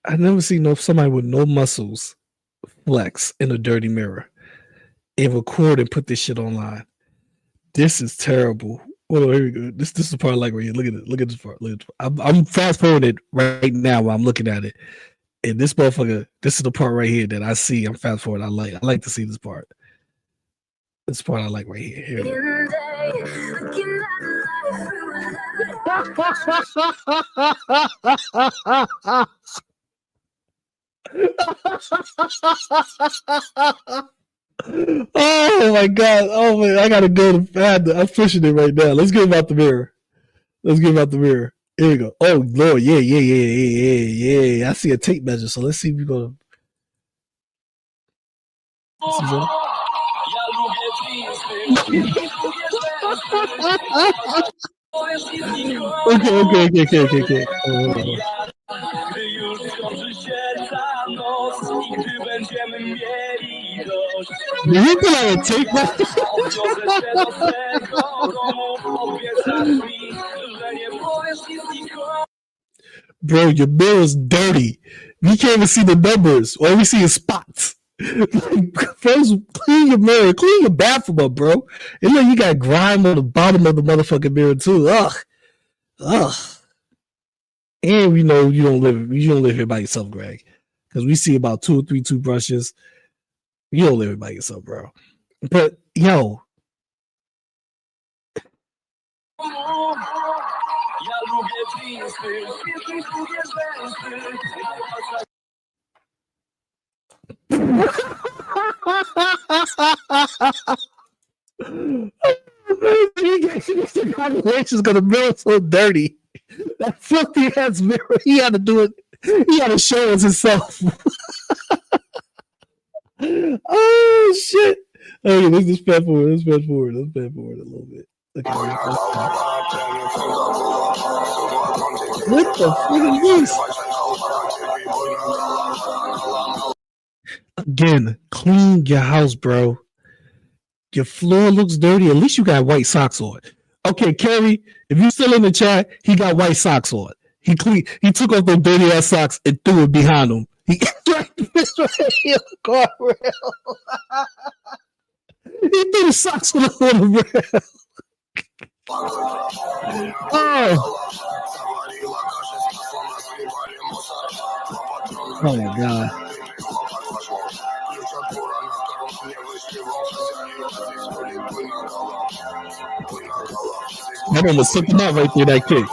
I never seen somebody with no muscles flex in a dirty mirror and record and put this shit online. This is terrible. Well, here we go. This is the part I like right here. Look at it. Look at this part. I'm fast forwarded right now while I'm looking at it. And this motherfucker, this is the part right here that I see. I'm fast forward. I like to see this part. This part I like right here. Here we go. Oh my god! Oh man, I gotta go to bed. I'm pushing it right now. Let's get him out the mirror. Here we go. Oh Lord, yeah. I see a tape measure, so let's see if we go. Okay. Did he pull out a tape measure? Bro, your mirror's dirty. We can't even see the numbers. All we see is spots. First, clean your mirror, clean your bathroom up, bro. And look, you got grime on the bottom of the motherfucking mirror too. Ugh. And we know you don't live here by yourself, Greg, because we see about 2 or 3 toothbrushes. You don't live here by yourself, bro. But yo. Congratulations, gonna mirror so dirty. That filthy ass mirror. He had to do it. He had to show us himself. Oh shit. Okay, let's just fast forward. Let's fast forward a little bit. Okay, what the fuck is this? Again, clean your house, bro. Your floor looks dirty. At least you got white socks on. Okay, Kerry, if you're still in the chat, he got white socks on. He took off those dirty ass socks and threw it behind him. He right in the guardrail. He threw the socks on the rail. Oh my god. That almost took him out right through that kick.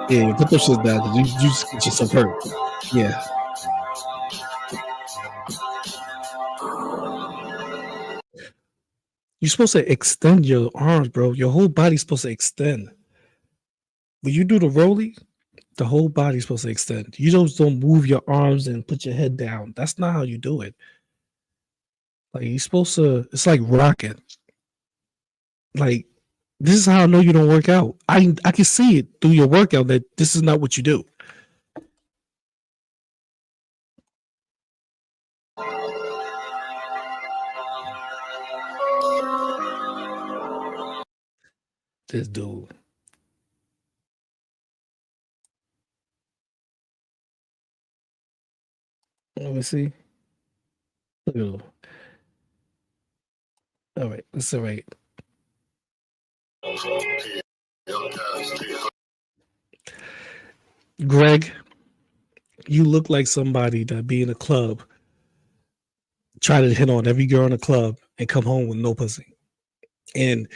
Yeah, put those shit down because you just get yourself hurt. Yeah. You're supposed to extend your arms, bro. Your whole body's supposed to extend. When you do the rolly, the whole body's supposed to extend. You just don't move your arms and put your head down. That's not how you do it. Like you're supposed to, it's like rocking. Like, this is how I know you don't work out. I can see it through your workout that this is not what you do. This dude. Let me see. Look at him. All right, that's all right. Greg, you look like somebody that be in a club, try to hit on every girl in the club, and come home with no pussy. And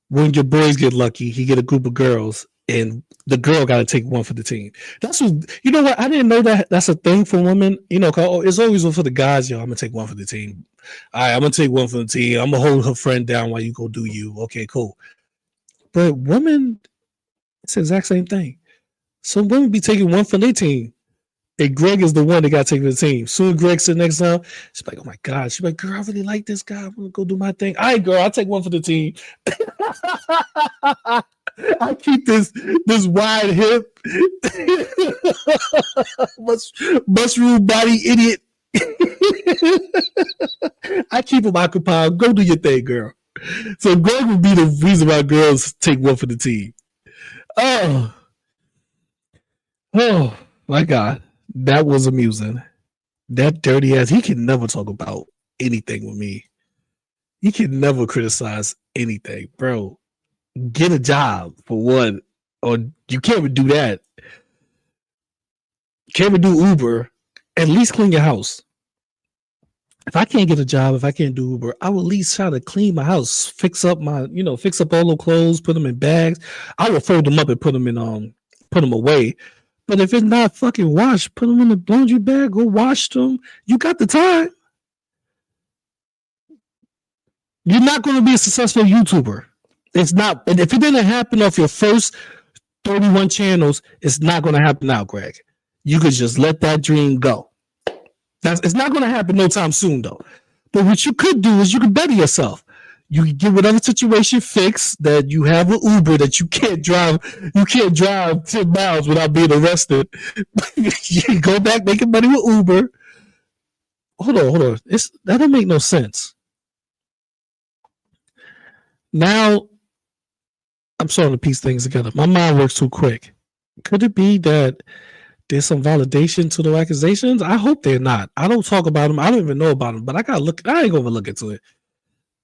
when your boys get lucky, he get a group of girls, and the girl got to take one for the team. That's what, you know what? I didn't know that that's a thing for women. You know, it's always one for the guys. Yo, I'm gonna take one for the team. All right, I'm gonna take one for the team. I'm gonna hold her friend down while you go do you. Okay, cool. But women, it's the exact same thing. Some women be taking one for their team. And Greg is the one that got taken to the team. Soon Greg sit next time, she's like, oh my God. She's like, girl, I really like this guy. I'm gonna go do my thing. All right, girl, I'll take one for the team. I keep this wide hip, mushroom body idiot. I keep him occupied. Go do your thing, girl. So Greg would be the reason why girls take one for the team. Oh my God. That was amusing. That dirty ass, he can never talk about anything with me. He can never criticize anything, bro. Get a job for one, or you can't even do that. Can't even do Uber. At least clean your house. If I can't get a job, if I can't do Uber, I will at least try to clean my house, fix up all the clothes, put them in bags. I will fold them up and put them away. But if it's not fucking washed, put them in the laundry bag, go wash them. You got the time. You're not going to be a successful YouTuber. It's not. And if it didn't happen off your first 31 channels, it's not going to happen now, Greg. You could just let that dream go. It's not going to happen no time soon, though. But what you could do is you could better yourself. You can get whatever situation fixed that you have an Uber that you can't drive. You can't drive 10 miles without being arrested. You can go back making money with Uber. Hold on. That don't make no sense. Now, I'm starting to piece things together. My mind works too quick. Could it be that there's some validation to the accusations? I hope they're not. I don't talk about them. I don't even know about them, but I gotta look. I ain't gonna look into it.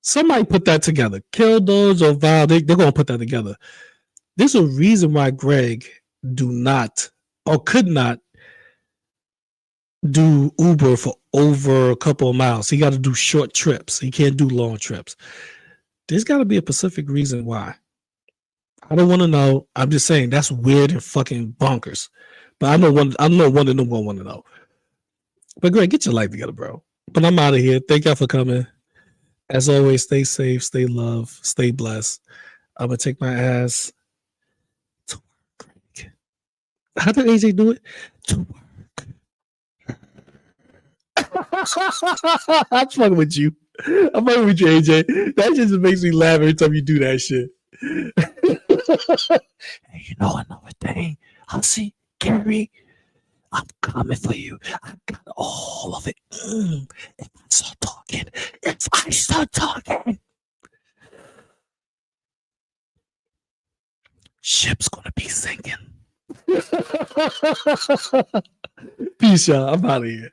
Somebody put that together. Keldoge or Val, they're gonna put that together. There's a reason why Greg do not or could not do Uber for over a couple of miles. He got to do short trips. He can't do long trips. There's got to be a specific reason why. I don't want to know. I'm just saying that's weird and fucking bonkers. But I know one of them won't want to know. But Greg, get your life together, bro. But I'm out of here. Thank y'all for coming. As always, stay safe, stay loved, stay blessed. I'm gonna take my ass to work, Greg. How did AJ do it? To work. I'm fucking with you. I'm fucking with you, AJ. That just makes me laugh every time you do that shit. Hey, you know another thing? Hussy, Gary, I'm coming for you. I got all of it. If I start talking, ship's gonna be sinking. Peace, y'all. I'm out of here.